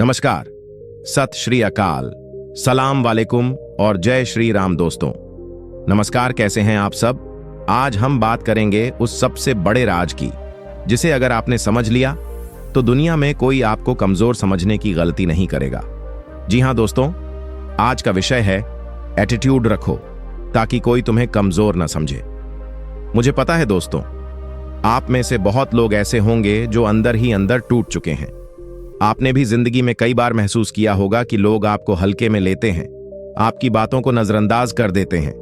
नमस्कार, सत श्री अकाल, सलाम वालेकुम और जय श्री राम दोस्तों। नमस्कार, कैसे हैं आप सब। आज हम बात करेंगे उस सबसे बड़े राज की जिसे अगर आपने समझ लिया तो दुनिया में कोई आपको कमजोर समझने की गलती नहीं करेगा। जी हां दोस्तों, आज का विषय है एटीट्यूड रखो ताकि कोई तुम्हें कमजोर न समझे। मुझे पता है दोस्तों, आप में से बहुत लोग ऐसे होंगे जो अंदर ही अंदर टूट चुके हैं। आपने भी जिंदगी में कई बार महसूस किया होगा कि लोग आपको हल्के में लेते हैं, आपकी बातों को नजरअंदाज कर देते हैं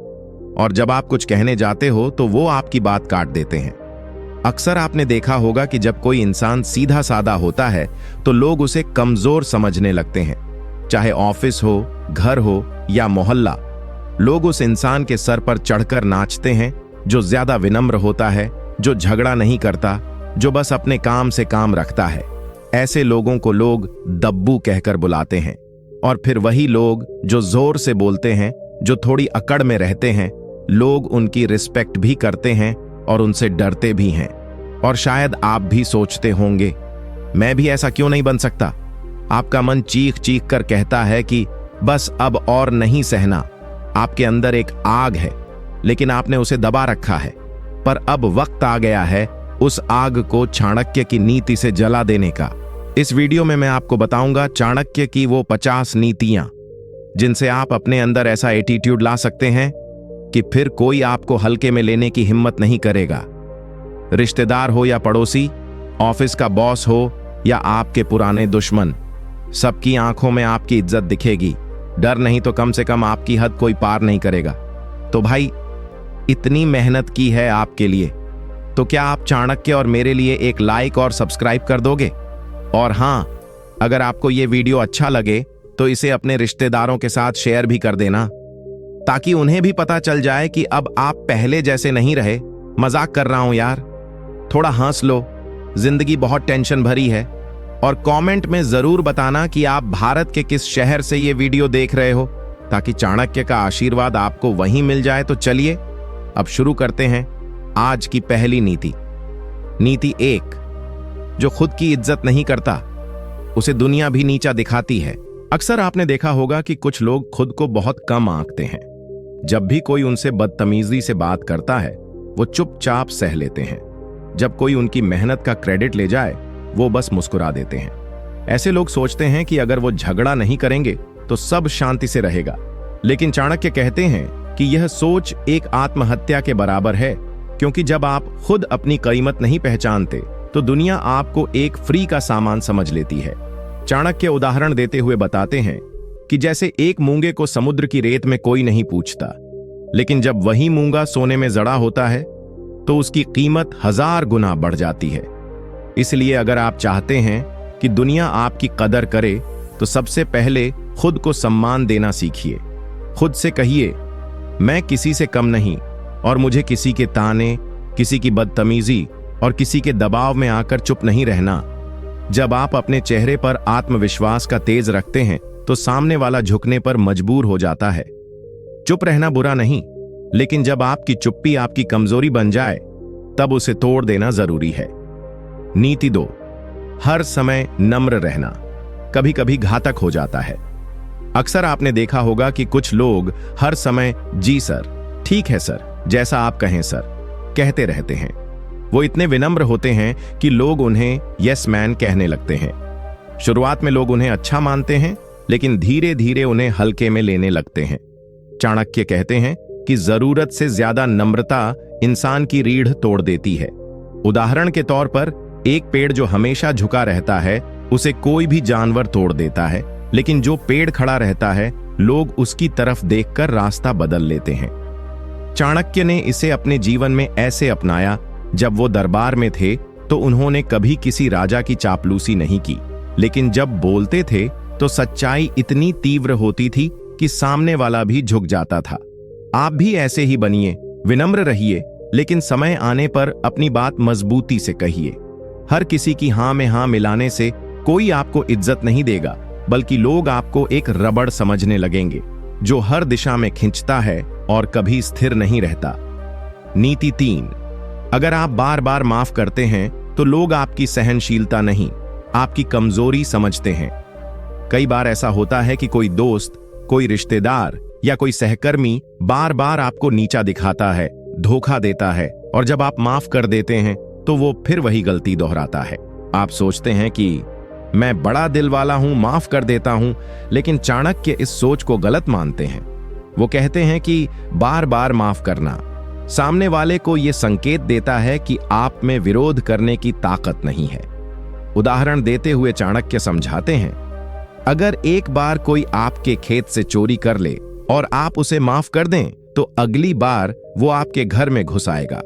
और जब आप कुछ कहने जाते हो तो वो आपकी बात काट देते हैं। अक्सर आपने देखा होगा कि जब कोई इंसान सीधा साधा होता है तो लोग उसे कमजोर समझने लगते हैं। चाहे ऑफिस हो, घर हो या मोहल्ला, लोग उस इंसान के सर पर चढ़कर नाचते हैं जो ज्यादा विनम्र होता है, जो झगड़ा नहीं करता, जो बस अपने काम से काम रखता है। ऐसे लोगों को लोग दब्बू कहकर बुलाते हैं। और फिर वही लोग जो जोर से बोलते हैं, जो थोड़ी अकड़ में रहते हैं, लोग उनकी रिस्पेक्ट भी करते हैं और उनसे डरते भी हैं। और शायद आप भी सोचते होंगे, मैं भी ऐसा क्यों नहीं बन सकता। आपका मन चीख चीख कर कहता है कि बस अब और नहीं सहना। आपके अंदर एक आग है लेकिन आपने उसे दबा रखा है। पर अब वक्त आ गया है उस आग को चाणक्य की नीति से जला देने का। इस वीडियो में मैं आपको बताऊंगा चाणक्य की वो 50 नीतियां जिनसे आप अपने अंदर ऐसा एटीट्यूड ला सकते हैं कि फिर कोई आपको हल्के में लेने की हिम्मत नहीं करेगा। रिश्तेदार हो या पड़ोसी, ऑफिस का बॉस हो या आपके पुराने दुश्मन, सबकी आंखों में आपकी इज्जत दिखेगी। डर नहीं तो कम से कम आपकी हद कोई पार नहीं करेगा। तो भाई, इतनी मेहनत की है आपके लिए, तो क्या आप चाणक्य और मेरे लिए एक लाइक और सब्सक्राइब कर दोगे? और हां, अगर आपको यह वीडियो अच्छा लगे तो इसे अपने रिश्तेदारों के साथ शेयर भी कर देना ताकि उन्हें भी पता चल जाए कि अब आप पहले जैसे नहीं रहे। मजाक कर रहा हूं यार, थोड़ा हंस लो, जिंदगी बहुत टेंशन भरी है। और कमेंट में जरूर बताना कि आप भारत के किस शहर से ये वीडियो देख रहे हो ताकि चाणक्य का आशीर्वाद आपको वहीं मिल जाए। तो चलिए अब शुरू करते हैं आज की पहली नीति। नीति 1, जो खुद की इज्जत नहीं करता उसे दुनिया भी नीचा दिखाती है। अक्सर आपने देखा होगा कि कुछ लोग खुद को बहुत कम आंकते हैं। जब भी कोई उनसे बदतमीजी से बात करता है वो चुपचाप सह लेते हैं। जब कोई उनकी मेहनत का क्रेडिट ले जाए वो बस मुस्कुरा देते हैं। ऐसे लोग सोचते हैं कि अगर वो झगड़ा नहीं करेंगे तो सब शांति से रहेगा। लेकिन चाणक्य कहते हैं कि यह सोच एक आत्महत्या के बराबर है, क्योंकि जब आप खुद अपनी कीमत नहीं पहचानते तो दुनिया आपको एक फ्री का सामान समझ लेती है। चाणक्य उदाहरण देते हुए बताते हैं कि जैसे एक मूंगे को समुद्र की रेत में कोई नहीं पूछता, लेकिन जब वही मूंगा सोने में जड़ा होता है तो उसकी कीमत 1000 गुना बढ़ जाती है। इसलिए अगर आप चाहते हैं कि दुनिया आपकी कदर करे तो सबसे पहले खुद को सम्मान देना सीखिए। खुद से कहिए, मैं किसी से कम नहीं और मुझे किसी के ताने, किसी की बदतमीजी और किसी के दबाव में आकर चुप नहीं रहना। जब आप अपने चेहरे पर आत्मविश्वास का तेज रखते हैं तो सामने वाला झुकने पर मजबूर हो जाता है। चुप रहना बुरा नहीं, लेकिन जब आपकी चुप्पी आपकी कमजोरी बन जाए तब उसे तोड़ देना जरूरी है। नीति 2, हर समय नम्र रहना कभी कभी घातक हो जाता है। अक्सर आपने देखा होगा कि कुछ लोग हर समय जी सर, ठीक है सर, जैसा आप कहें सर कहते रहते हैं। वो इतने विनम्र होते हैं कि लोग उन्हें यस मैन कहने लगते हैं। शुरुआत में लोग उन्हें अच्छा मानते हैं, लेकिन धीरे धीरे उन्हें हल्के में लेने लगते हैं। चाणक्य कहते हैं कि जरूरत से ज्यादा नम्रता इंसान की रीढ़ तोड़ देती है। उदाहरण के तौर पर, एक पेड़ जो हमेशा झुका रहता है उसे कोई भी जानवर तोड़ देता है, लेकिन जो पेड़ खड़ा रहता है लोग उसकी तरफ देखकर रास्ता बदल लेते हैं। चाणक्य ने इसे अपने जीवन में ऐसे अपनाया। जब वो दरबार में थे तो उन्होंने कभी किसी राजा की चापलूसी नहीं की, लेकिन जब बोलते थे तो सच्चाई इतनी तीव्र होती थी कि सामने वाला भी झुक जाता था। आप भी ऐसे ही बनिए, विनम्र रहिए, लेकिन समय आने पर अपनी बात मजबूती से कहिए। हर किसी की हां में हां मिलाने से कोई आपको इज्जत नहीं देगा, बल्कि लोग आपको एक रबड़ समझने लगेंगे जो हर दिशा में खींचता है और कभी स्थिर नहीं रहता। नीति 3, अगर आप बार बार माफ करते हैं तो लोग आपकी सहनशीलता नहीं, आपकी कमजोरी समझते हैं। कई बार ऐसा होता है कि कोई दोस्त, कोई रिश्तेदार या कोई सहकर्मी बार बार आपको नीचा दिखाता है, धोखा देता है, और जब आप माफ कर देते हैं तो वो फिर वही गलती दोहराता है। आप सोचते हैं कि मैं बड़ा दिल वाला हूं, माफ कर देता हूं, लेकिन चाणक्य इस सोच को गलत मानते हैं। वो कहते हैं कि बार बार माफ करना सामने वाले को यह संकेत देता है कि आप में विरोध करने की ताकत नहीं है। उदाहरण देते हुए चाणक्य समझाते हैं, अगर एक बार कोई आपके खेत से चोरी कर ले और आप उसे माफ कर दें तो अगली बार वो आपके घर में घुस आएगा।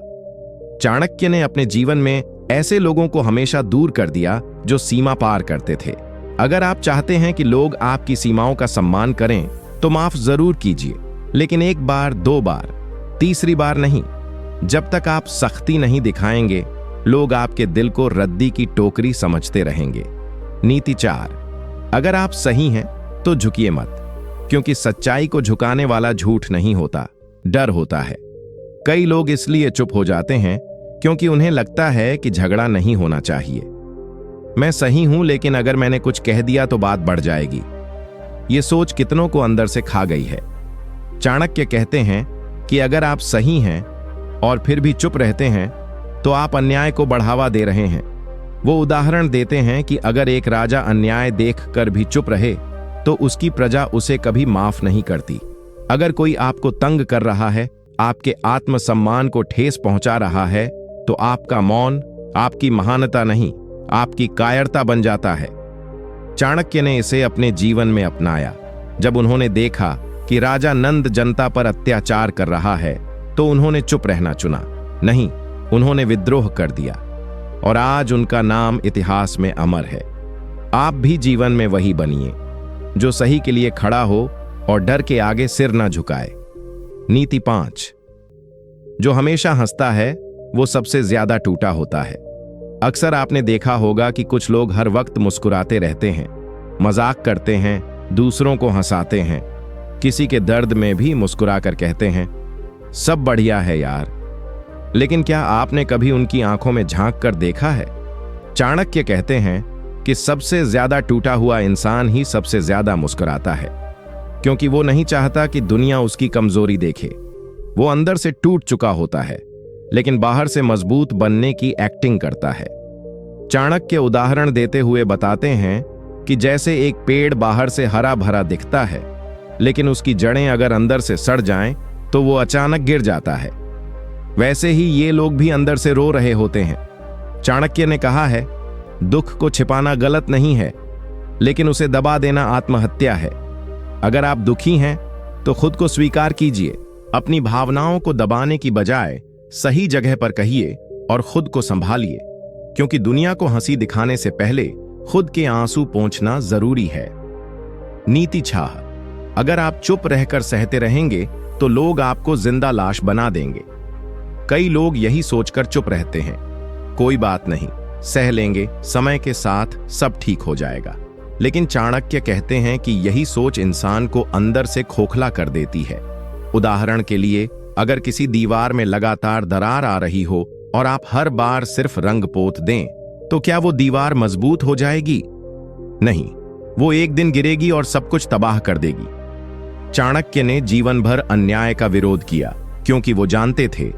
चाणक्य ने अपने जीवन में ऐसे लोगों को हमेशा दूर कर दिया जो सीमा पार करते थे। अगर आप चाहते हैं कि लोग आपकी सीमाओं का सम्मान करें तो माफ जरूर कीजिए, लेकिन एक बार, दो बार, तीसरी बार नहीं। जब तक आप सख्ती नहीं दिखाएंगे, लोग आपके दिल को रद्दी की टोकरी समझते रहेंगे। नीति 4, अगर आप सही हैं तो झुकिए मत, क्योंकि सच्चाई को झुकाने वाला झूठ नहीं होता, डर होता है। कई लोग इसलिए चुप हो जाते हैं क्योंकि उन्हें लगता है कि झगड़ा नहीं होना चाहिए। मैं सही हूं, लेकिन अगर मैंने कुछ कह दिया तो बात बढ़ जाएगी। ये सोच कितनों को अंदर से खा गई है। चाणक्य कहते हैं कि अगर आप सही हैं और फिर भी चुप रहते हैं तो आप अन्याय को बढ़ावा दे रहे हैं। वो उदाहरण देते हैं कि अगर एक राजा अन्याय देखकर भी चुप रहे तो उसकी प्रजा उसे कभी माफ नहीं करती। अगर कोई आपको तंग कर रहा है, आपके आत्मसम्मान को ठेस पहुंचा रहा है, तो आपका मौन आपकी महानता नहीं, आपकी कायरता बन जाता है। चाणक्य ने इसे अपने जीवन में अपनाया। जब उन्होंने देखा कि राजा नंद जनता पर अत्याचार कर रहा है तो उन्होंने चुप रहना चुना नहीं, उन्होंने विद्रोह कर दिया, और आज उनका नाम इतिहास में अमर है। आप भी जीवन में वही बनिए जो सही के लिए खड़ा हो और डर के आगे सिर ना झुकाए। नीति 5, जो हमेशा हंसता है वो सबसे ज्यादा टूटा होता है। अक्सर आपने देखा होगा कि कुछ लोग हर वक्त मुस्कुराते रहते हैं, मजाक करते हैं, दूसरों को हंसाते हैं, किसी के दर्द में भी मुस्कुराकर कहते हैं, सब बढ़िया है यार। लेकिन क्या आपने कभी उनकी आंखों में झांक कर देखा है? चाणक्य कहते हैं कि सबसे ज्यादा टूटा हुआ इंसान ही सबसे ज्यादा मुस्कुराता है, क्योंकि वो नहीं चाहता कि दुनिया उसकी कमजोरी देखे। वो अंदर से टूट चुका होता है, लेकिन बाहर से मजबूत बनने की एक्टिंग करता है। चाणक्य उदाहरण देते हुए बताते हैं कि जैसे एक पेड़ बाहर से हरा भरा दिखता है, लेकिन उसकी जड़ें अगर अंदर से सड़ जाएं तो वो अचानक गिर जाता है, वैसे ही ये लोग भी अंदर से रो रहे होते हैं। चाणक्य ने कहा है, दुख को छिपाना गलत नहीं है, लेकिन उसे दबा देना आत्महत्या है। अगर आप दुखी हैं तो खुद को स्वीकार कीजिए, अपनी भावनाओं को दबाने की बजाय सही जगह पर कहिए और खुद को संभालिए, क्योंकि दुनिया को हंसी दिखाने से पहले खुद के आंसू पोंछना जरूरी है। नीति 6, अगर आप चुप रहकर सहते रहेंगे तो लोग आपको जिंदा लाश बना देंगे। कई लोग यही सोचकर चुप रहते हैं, कोई बात नहीं, सह लेंगे, समय के साथ सब ठीक हो जाएगा। लेकिन चाणक्य कहते हैं कि यही सोच इंसान को अंदर से खोखला कर देती है। उदाहरण के लिए, अगर किसी दीवार में लगातार दरार आ रही हो और आप हर बार सिर्फ रंग पोत दें, तो क्या वो दीवार मजबूत हो जाएगी? नहीं, वो एक दिन गिरेगी और सब कुछ तबाह कर देगी। चाणक्य ने जीवन भर अन्याय का विरोध किया, क्योंकि वो जानते थे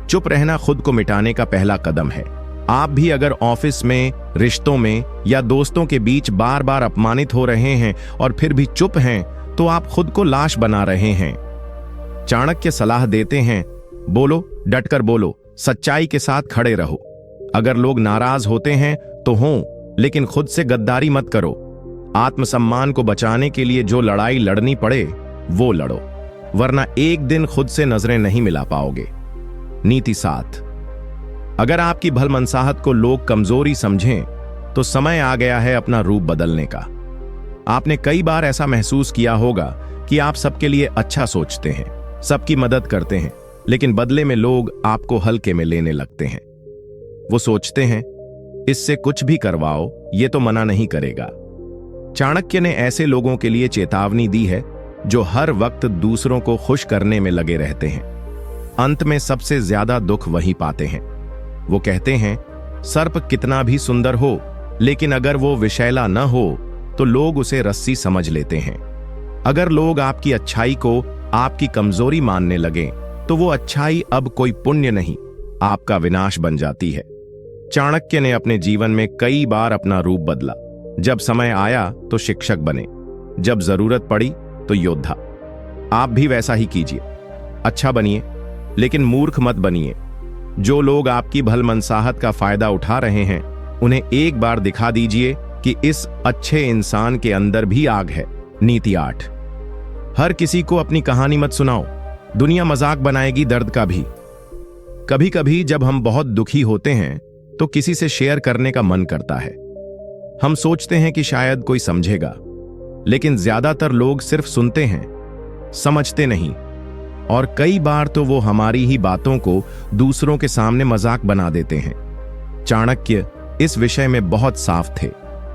चुप रहना खुद को मिटाने का पहला कदम है। आप भी अगर ऑफिस में, रिश्तों में या दोस्तों के बीच बार बार अपमानित हो रहे हैं और फिर भी चुप हैं, तो आप खुद को लाश बना रहे हैं। चाणक्य सलाह देते हैं, बोलो, डटकर बोलो, सच्चाई के साथ खड़े रहो। अगर लोग नाराज होते हैं तो हों, लेकिन खुद से गद्दारी मत करो। आत्मसम्मान को बचाने के लिए जो लड़ाई लड़नी पड़े वो लड़ो, वरना एक दिन खुद से नजरें नहीं मिला पाओगे। नीति 7, अगर आपकी भलमनसाहत को लोग कमजोरी समझें तो समय आ गया है अपना रूप बदलने का। आपने कई बार ऐसा महसूस किया होगा कि आप सबके लिए अच्छा सोचते हैं, सबकी मदद करते हैं, लेकिन बदले में लोग आपको हल्के में लेने लगते हैं। वो सोचते हैं, इससे कुछ भी करवाओ, ये तो मना नहीं करेगा। चाणक्य ने ऐसे लोगों के लिए चेतावनी दी है जो हर वक्त दूसरों को खुश करने में लगे रहते हैं। अंत में सबसे ज्यादा दुख वही पाते हैं। वो कहते हैं, सर्प कितना भी सुंदर हो, लेकिन अगर वो विषैला न हो तो लोग उसे रस्सी समझ लेते हैं। अगर लोग आपकी अच्छाई को आपकी कमजोरी मानने लगे तो वो अच्छाई अब कोई पुण्य नहीं, आपका विनाश बन जाती है। चाणक्य ने अपने जीवन में कई बार अपना रूप बदला। जब समय आया तो शिक्षक बने, जब जरूरत पड़ी तो योद्धा। आप भी वैसा ही कीजिए। अच्छा बनिए, लेकिन मूर्ख मत बनिए। जो लोग आपकी भलमनसाहत का फायदा उठा रहे हैं, उन्हें एक बार दिखा दीजिए कि इस अच्छे इंसान के अंदर भी आग है। नीति 8। हर किसी को अपनी कहानी मत सुनाओ, दुनिया मजाक बनाएगी दर्द का भी। कभी कभी जब हम बहुत दुखी होते हैं तो किसी से शेयर करने का मन करता है। हम सोचते हैं कि शायद कोई समझेगा, लेकिन ज्यादातर लोग सिर्फ सुनते हैं, समझते नहीं। और कई बार तो वो हमारी ही बातों को दूसरों के सामने मजाक बना देते हैं। चाणक्य इस विषय में बहुत साफ थे।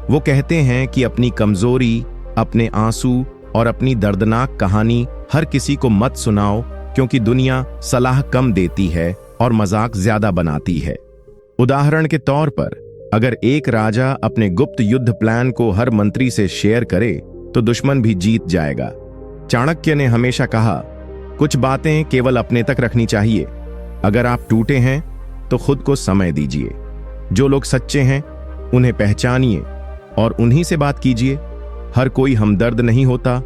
वो कहते हैं कि अपनी कमजोरी, अपने आंसू और अपनी दर्दनाक कहानी हर किसी को मत सुनाओ, क्योंकि दुनिया सलाह कम देती है और मजाक ज्यादा बनाती है। उदाहरण के तौर पर, अगर एक राजा अपने गुप्त युद्ध प्लान को हर मंत्री से शेयर करे तो दुश्मन भी जीत जाएगा। चाणक्य ने हमेशा कहा, कुछ बातें केवल अपने तक रखनी चाहिए। अगर आप टूटे हैं तो खुद को समय दीजिए। जो लोग सच्चे हैं उन्हें पहचानिए और उन्हीं से बात कीजिए। हर कोई हमदर्द नहीं होता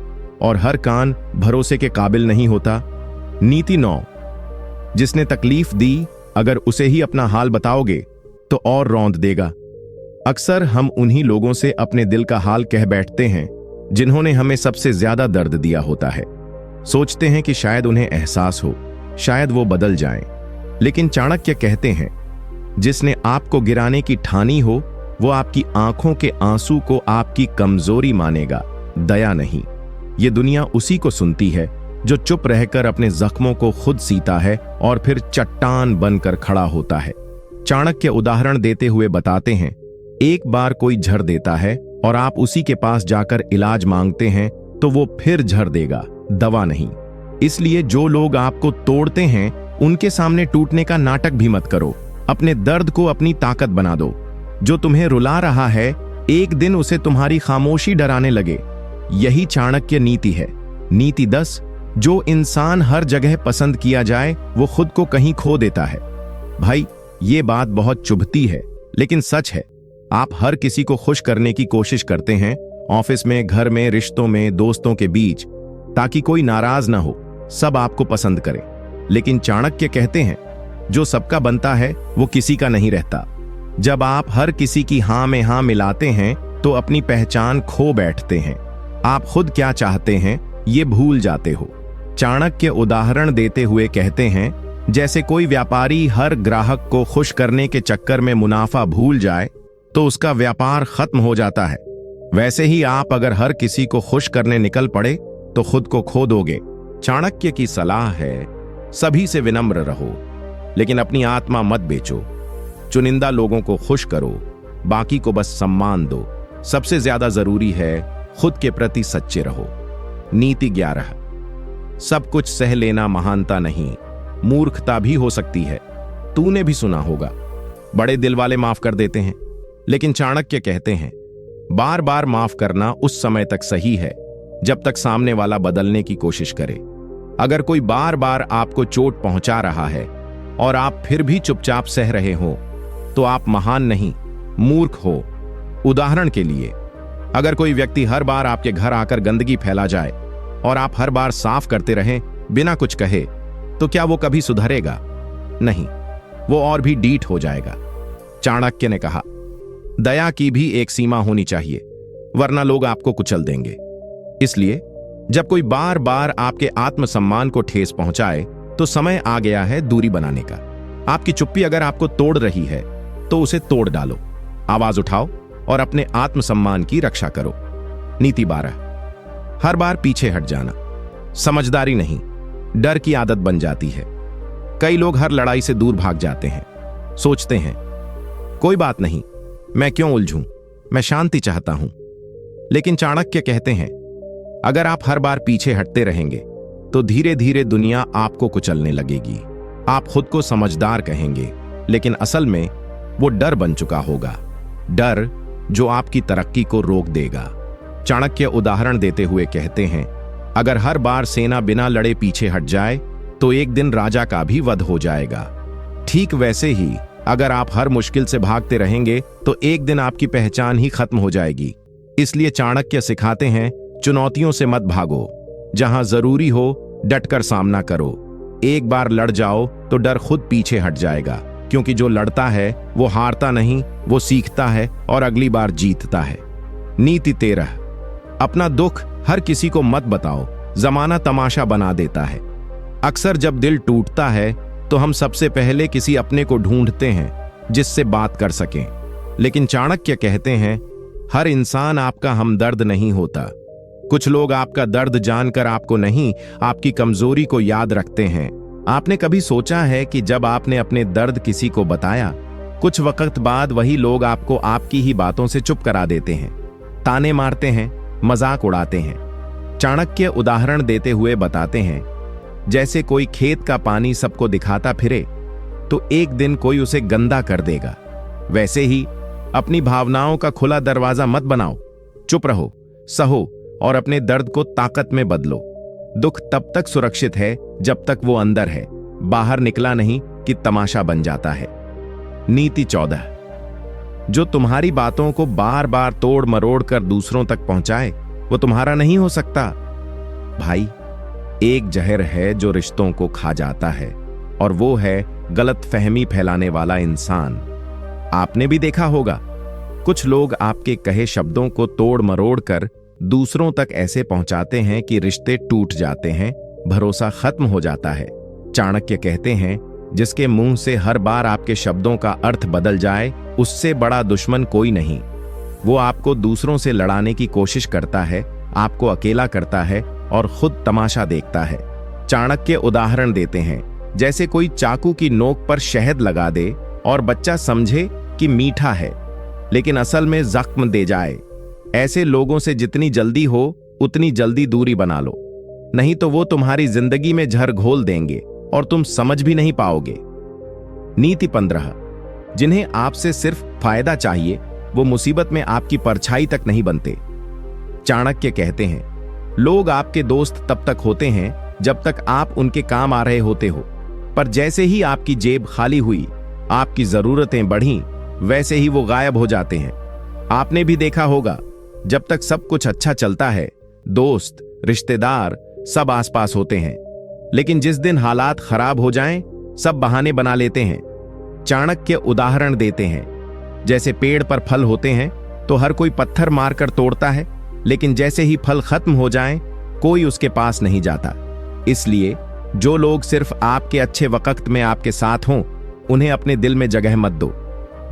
और हर कान भरोसे के काबिल नहीं होता। नीति 9। जिसने तकलीफ दी, अगर उसे ही अपना हाल बताओगे तो और रौंद देगा। अक्सर हम उन्हीं लोगों से अपने दिल का हाल कह बैठते हैं जिन्होंने हमें सबसे ज्यादा दर्द दिया होता है। सोचते हैं कि शायद उन्हें एहसास हो, शायद वो बदल जाएं। लेकिन चाणक्य कहते हैं, जिसने आपको गिराने की ठानी हो वो आपकी आंखों के आंसू को आपकी कमजोरी मानेगा, दया नहीं। ये दुनिया उसी को सुनती है जो चुप रहकर अपने जख्मों को खुद सीता है और फिर चट्टान बनकर खड़ा होता है। चाणक्य उदाहरण देते हुए बताते हैं, एक बार कोई झड़ देता है और आप उसी के पास जाकर इलाज मांगते हैं तो वो फिर झड़ देगा, दवा नहीं। इसलिए जो लोग आपको तोड़ते हैं उनके सामने टूटने का नाटक भी मत करो। अपने दर्द को अपनी ताकत बना दो। जो तुम्हें रुला रहा है, एक दिन उसे तुम्हारी खामोशी डराने लगे। यही चाणक्य नीति है। नीति 10। जो इंसान हर जगह पसंद किया जाए वो खुद को कहीं खो देता है। भाई, ये बात बहुत चुभती है, लेकिन सच है। आप हर किसी को खुश करने की कोशिश करते हैं, ऑफिस में, घर में, रिश्तों में, दोस्तों के बीच, ताकि कोई नाराज ना हो, सब आपको पसंद करे। लेकिन चाणक्य कहते हैं, जो सबका बनता है वो किसी का नहीं रहता। जब आप हर किसी की हां में हां मिलाते हैं तो अपनी पहचान खो बैठते हैं। आप खुद क्या चाहते हैं ये भूल जाते हो। चाणक्य उदाहरण देते हुए कहते हैं, जैसे कोई व्यापारी हर ग्राहक को खुश करने के चक्कर में मुनाफा भूल जाए तो उसका व्यापार खत्म हो जाता है, वैसे ही आप अगर हर किसी को खुश करने निकल पड़े तो खुद को खो दोगे। चाणक्य की सलाह है, सभी से विनम्र रहो, लेकिन अपनी आत्मा मत बेचो। चुनिंदा लोगों को खुश करो, बाकी को बस सम्मान दो। सबसे ज्यादा जरूरी है खुद के प्रति सच्चे रहो। नीति 11। सब कुछ सह लेना महानता नहीं, मूर्खता भी हो सकती है। तूने भी सुना होगा, बड़े दिल वाले माफ कर देते हैं, लेकिन चाणक्य कहते हैं, बार बार माफ करना उस समय तक सही है जब तक सामने वाला बदलने की कोशिश करे। अगर कोई बार बार आपको चोट पहुंचा रहा है और आप फिर भी चुपचाप सह रहे हो तो आप महान नहीं, मूर्ख हो। उदाहरण के लिए, अगर कोई व्यक्ति हर बार आपके घर आकर गंदगी फैला जाए और आप हर बार साफ करते रहें बिना कुछ कहे, तो क्या वो कभी सुधरेगा? नहीं, वो और भी डीठ हो जाएगा। चाणक्य ने कहा, दया की भी एक सीमा होनी चाहिए, वरना लोग आपको कुचल देंगे। इसलिए जब कोई बार बार आपके आत्मसम्मान को ठेस पहुंचाए तो समय आ गया है दूरी बनाने का। आपकी चुप्पी अगर आपको तोड़ रही है तो उसे तोड़ डालो, आवाज उठाओ और अपने आत्मसम्मान की रक्षा करो। नीति 12। हर बार पीछे हट जाना समझदारी नहीं, डर की आदत बन जाती है। कई लोग हर लड़ाई से दूर भाग जाते हैं, सोचते हैं कोई बात नहीं, मैं क्यों उलझूं, मैं शांति चाहता हूं। लेकिन चाणक्य कहते हैं, अगर आप हर बार पीछे हटते रहेंगे तो धीरे धीरे दुनिया आपको कुचलने लगेगी। आप खुद को समझदार कहेंगे, लेकिन असल में वो डर बन चुका होगा, डर जो आपकी तरक्की को रोक देगा। चाणक्य उदाहरण देते हुए कहते हैं, अगर हर बार सेना बिना लड़े पीछे हट जाए तो एक दिन राजा का भी वध हो जाएगा। ठीक वैसे ही अगर आप हर मुश्किल से भागते रहेंगे तो एक दिन आपकी पहचान ही खत्म हो जाएगी। इसलिए चाणक्य सिखाते हैं, चुनौतियों से मत भागो, जहां जरूरी हो डटकर सामना करो। एक बार लड़ जाओ तो डर खुद पीछे हट जाएगा, क्योंकि जो लड़ता है वो हारता नहीं, वो सीखता है और अगली बार जीतता है। नीति 13, अपना दुख हर किसी को मत बताओ, जमाना तमाशा बना देता है। अक्सर जब दिल टूटता है तो हम सबसे पहले किसी अपने को ढूंढते हैं जिससे बात कर सकें, लेकिन चाणक्य कहते हैं, हर इंसान आपका हमदर्द नहीं होता। कुछ लोग आपका दर्द जानकर आपको नहीं, आपकी कमजोरी को याद रखते हैं। आपने कभी सोचा है कि जब आपने अपने दर्द किसी को बताया, कुछ वक्त बाद वही लोग आपको आपकी ही बातों से चुप करा देते हैं, ताने मारते हैं, मजाक उड़ाते हैं। चाणक्य उदाहरण देते हुए बताते हैं, जैसे कोई खेत का पानी सबको दिखाता फिरे तो एक दिन कोई उसे गंदा कर देगा, वैसे ही अपनी भावनाओं का खुला दरवाजा मत बनाओ। चुप रहो, सहो और अपने दर्द को ताकत में बदलो। दुख तब तक सुरक्षित है जब तक वो अंदर है, बाहर निकला नहीं कि तमाशा बन जाता है। नीति 14, जो तुम्हारी बातों को बार बार तोड़ मरोड़ कर दूसरों तक पहुंचाए वो तुम्हारा नहीं हो सकता। भाई, एक जहर है जो रिश्तों को खा जाता है, और वो है गलतफहमी फैलाने वाला इंसान। आपने भी देखा होगा, कुछ लोग आपके कहे शब्दों को तोड़ मरोड़ कर दूसरों तक ऐसे पहुंचाते हैं कि रिश्ते टूट जाते हैं, भरोसा खत्म हो जाता है। चाणक्य कहते हैं, जिसके मुंह से हर बार आपके शब्दों का अर्थ बदल जाए, उससे बड़ा दुश्मन कोई नहीं। वो आपको दूसरों से लड़ाने की कोशिश करता है, आपको अकेला करता है और खुद तमाशा देखता है। चाणक्य उदाहरण देते हैं, जैसे कोई चाकू की नोक पर शहद लगा दे और बच्चा समझे कि मीठा है, लेकिन असल में जख्म दे जाए। ऐसे लोगों से जितनी जल्दी हो उतनी जल्दी दूरी बना लो, नहीं तो वो तुम्हारी जिंदगी में जहर घोल देंगे और तुम समझ भी नहीं पाओगे। नीति 15, जिन्हें आपसे सिर्फ फायदा चाहिए वो मुसीबत में आपकी परछाई तक नहीं बनते। चाणक्य कहते हैं, लोग आपके दोस्त तब तक होते हैं जब तक आप उनके काम आ रहे होते हो, पर जैसे ही आपकी जेब खाली हुई, आपकी जरूरतें बढ़ीं, वैसे ही वो गायब हो जाते हैं। आपने भी देखा होगा, जब तक सब कुछ अच्छा चलता है, दोस्त, रिश्तेदार सब आसपास होते हैं, लेकिन जिस दिन हालात खराब हो जाएं, सब बहाने बना लेते हैं। चाणक्य उदाहरण देते हैं, जैसे पेड़ पर फल होते हैं तो हर कोई पत्थर मारकर तोड़ता है, लेकिन जैसे ही फल खत्म हो जाएं, कोई उसके पास नहीं जाता। इसलिए जो लोग सिर्फ आपके अच्छे वक्त में आपके साथ हों, उन्हें अपने दिल में जगह मत दो।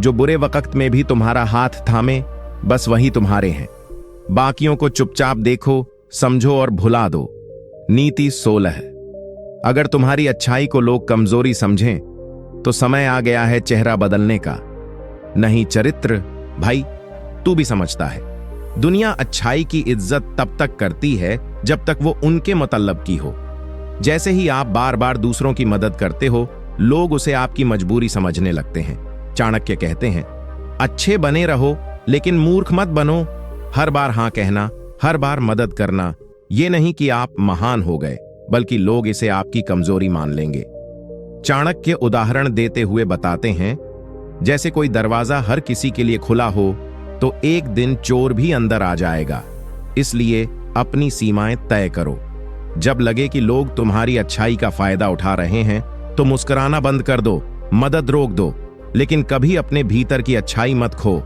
जो बुरे वक्त में भी तुम्हारा हाथ थामे, बस वही तुम्हारे हैं। बाकियों को चुपचाप देखो, समझो और भुला दो। नीति 16, अगर तुम्हारी अच्छाई को लोग कमजोरी समझें तो समय आ गया है चेहरा बदलने का, नहीं चरित्र। भाई, तू भी समझता है, दुनिया अच्छाई की इज्जत तब तक करती है जब तक वो उनके मतलब की हो। जैसे ही आप बार बार दूसरों की मदद करते हो, लोग उसे आपकी मजबूरी समझने लगते हैं। चाणक्य कहते हैं, अच्छे बने रहो लेकिन मूर्ख मत बनो। हर बार हां कहना, हर बार मदद करना, ये नहीं कि आप महान हो गए, बल्कि लोग इसे आपकी कमजोरी मान लेंगे। चाणक्य उदाहरण देते हुए बताते हैं, जैसे कोई दरवाजा हर किसी के लिए खुला हो तो एक दिन चोर भी अंदर आ जाएगा। इसलिए अपनी सीमाएं तय करो। जब लगे कि लोग तुम्हारी अच्छाई का फायदा उठा रहे हैं तो मुस्कुराना बंद कर दो, मदद रोक दो, लेकिन कभी अपने भीतर की अच्छाई मत खो।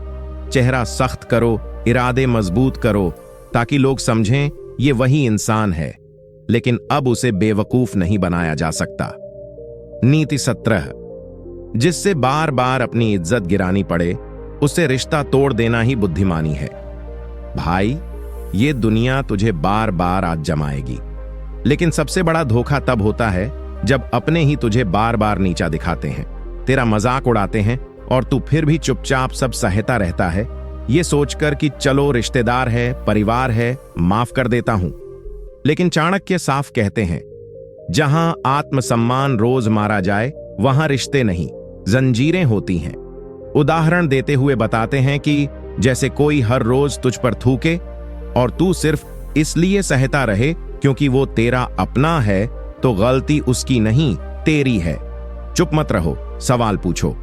चेहरा सख्त करो, इरादे मजबूत करो, ताकि लोग समझें ये वही इंसान है, लेकिन अब उसे बेवकूफ नहीं बनाया जा सकता। नीति 17, जिससे बार बार अपनी इज्जत गिरानी पड़े, उससे रिश्ता तोड़ देना ही बुद्धिमानी है। भाई, ये दुनिया तुझे बार बार आज जमाएगी, लेकिन सबसे बड़ा धोखा तब होता है जब अपने ही तुझे बार बार नीचा दिखाते हैं, तेरा मजाक उड़ाते हैं और तू फिर भी चुपचाप सब सहता रहता है, ये सोचकर कि चलो रिश्तेदार है, परिवार है, माफ कर देता हूं। लेकिन चाणक्य साफ कहते हैं, जहां आत्मसम्मान रोज मारा जाए वहां रिश्ते नहीं, जंजीरें होती हैं। उदाहरण देते हुए बताते हैं कि जैसे कोई हर रोज तुझ पर थूके और तू सिर्फ इसलिए सहता रहे क्योंकि वो तेरा अपना है, तो गलती उसकी नहीं तेरी है। चुप मत रहो, सवाल पूछो।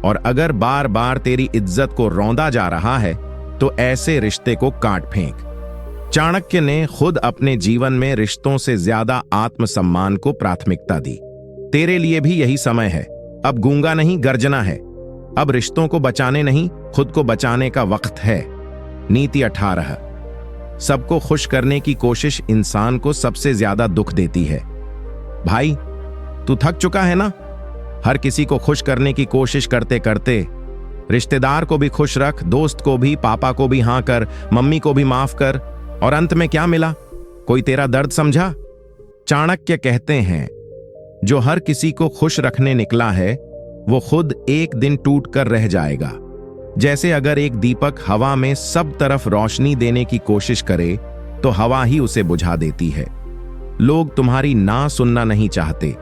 और अगर बार बार तेरी इज्जत को रौंदा जा रहा है तो ऐसे रिश्ते को काट फेंक। चाणक्य ने खुद अपने जीवन में रिश्तों से ज्यादा आत्मसम्मान को प्राथमिकता दी। तेरे लिए भी यही समय है। अब गूंगा नहीं, गर्जना है। अब रिश्तों को बचाने नहीं, खुद को बचाने का वक्त है। नीति 18। सबको खुश करने की कोशिश इंसान को सबसे ज्यादा दुख देती है। भाई, तू थक चुका है ना? हर किसी को खुश करने की कोशिश करते करते। रिश्तेदार को भी खुश रख, दोस्त को भी, पापा को भी हाँ कर, मम्मी को भी माफ कर, और अंत में क्या मिला? कोई तेरा दर्द समझा? चाणक्य कहते हैं, जो हर किसी को खुश रखने निकला है वो खुद एक दिन टूट कर रह जाएगा। जैसे अगर एक दीपक हवा में सब तरफ रोशनी देने की कोशिश करे तो हवा ही उसे बुझा देती है। लोग तुम्हारी ना सुनना नहीं चाहते,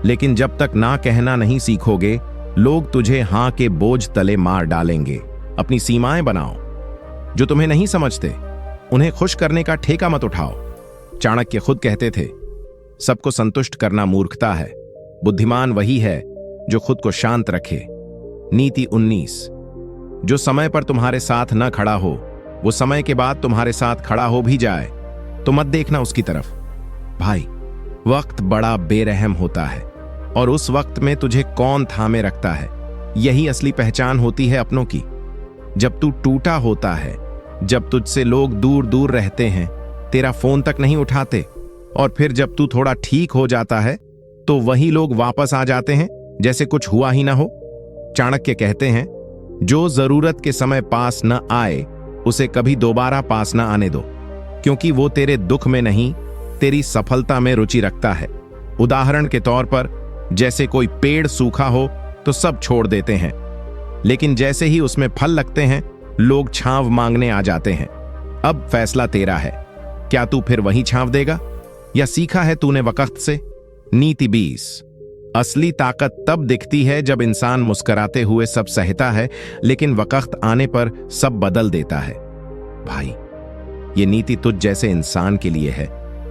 लेकिन जब तक ना कहना नहीं सीखोगे, लोग तुझे हां के बोझ तले मार डालेंगे। अपनी सीमाएं बनाओ। जो तुम्हें नहीं समझते उन्हें खुश करने का ठेका मत उठाओ। चाणक्य खुद कहते थे, सबको संतुष्ट करना मूर्खता है, बुद्धिमान वही है जो खुद को शांत रखे। नीति 19। जो समय पर तुम्हारे साथ न खड़ा हो वो समय के बाद तुम्हारे साथ खड़ा हो भी जाए तो मत देखना उसकी तरफ। भाई, वक्त बड़ा बेरहम होता है और उस वक्त में तुझे कौन थामे रखता है, यही असली पहचान होती है अपनों की। जब तू टूटा होता है, जब तुझसे लोग दूर दूर रहते हैं, तेरा फोन तक नहीं उठाते, और फिर जब तू थोड़ा ठीक हो जाता है तो वही लोग वापस आ जाते हैं जैसे कुछ हुआ ही ना हो। चाणक्य कहते हैं, जो जरूरत के समय पास न आए उसे कभी दोबारा पास न आने दो, क्योंकि वो तेरे दुख में नहीं, तेरी सफलता में रुचि रखता है। उदाहरण के तौर पर, जैसे कोई पेड़ सूखा हो तो सब छोड़ देते हैं, लेकिन जैसे ही उसमें फल लगते हैं लोग छांव मांगने आ जाते हैं। अब फैसला तेरा है, क्या तू फिर वही छांव देगा या सीखा है तूने वक्त से? नीति 20। असली ताकत तब दिखती है जब इंसान मुस्कुराते हुए सब सहता है, लेकिन वक्त आने पर सब बदल देता है। भाई, ये नीति तुझ जैसे इंसान के लिए है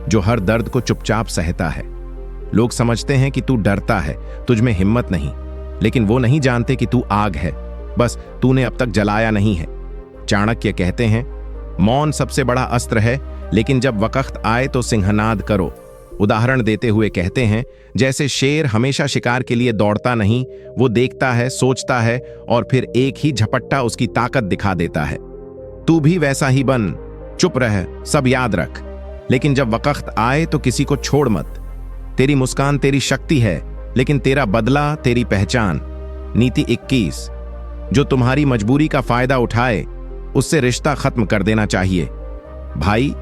जो हर दर्द को चुपचाप सहता है। लोग समझते हैं कि तू डरता है, तुझ में हिम्मत नहीं, लेकिन वो नहीं जानते कि तू आग है, बस तूने अब तक जलाया नहीं है। चाणक्य कहते हैं, मौन सबसे बड़ा अस्त्र है, लेकिन जब वक्त आए तो सिंहनाद करो। उदाहरण देते हुए कहते हैं, जैसे शेर हमेशा शिकार के लिए दौड़ता नहीं, वो देखता है, सोचता है और फिर एक ही झपट्टा उसकी ताकत दिखा देता है। तू भी वैसा ही बन, चुप रह, सब याद रख, लेकिन जब वक्त आए तो किसी को छोड़ मत। तेरी मुस्कान तेरी शक्ति है, लेकिन तेरा बदला तेरी पहचान। नीति 21। जो तुम्हारी मजबूरी का फायदा उठाए उससे रिश्ता खत्म कर देना चाहिए। भाई,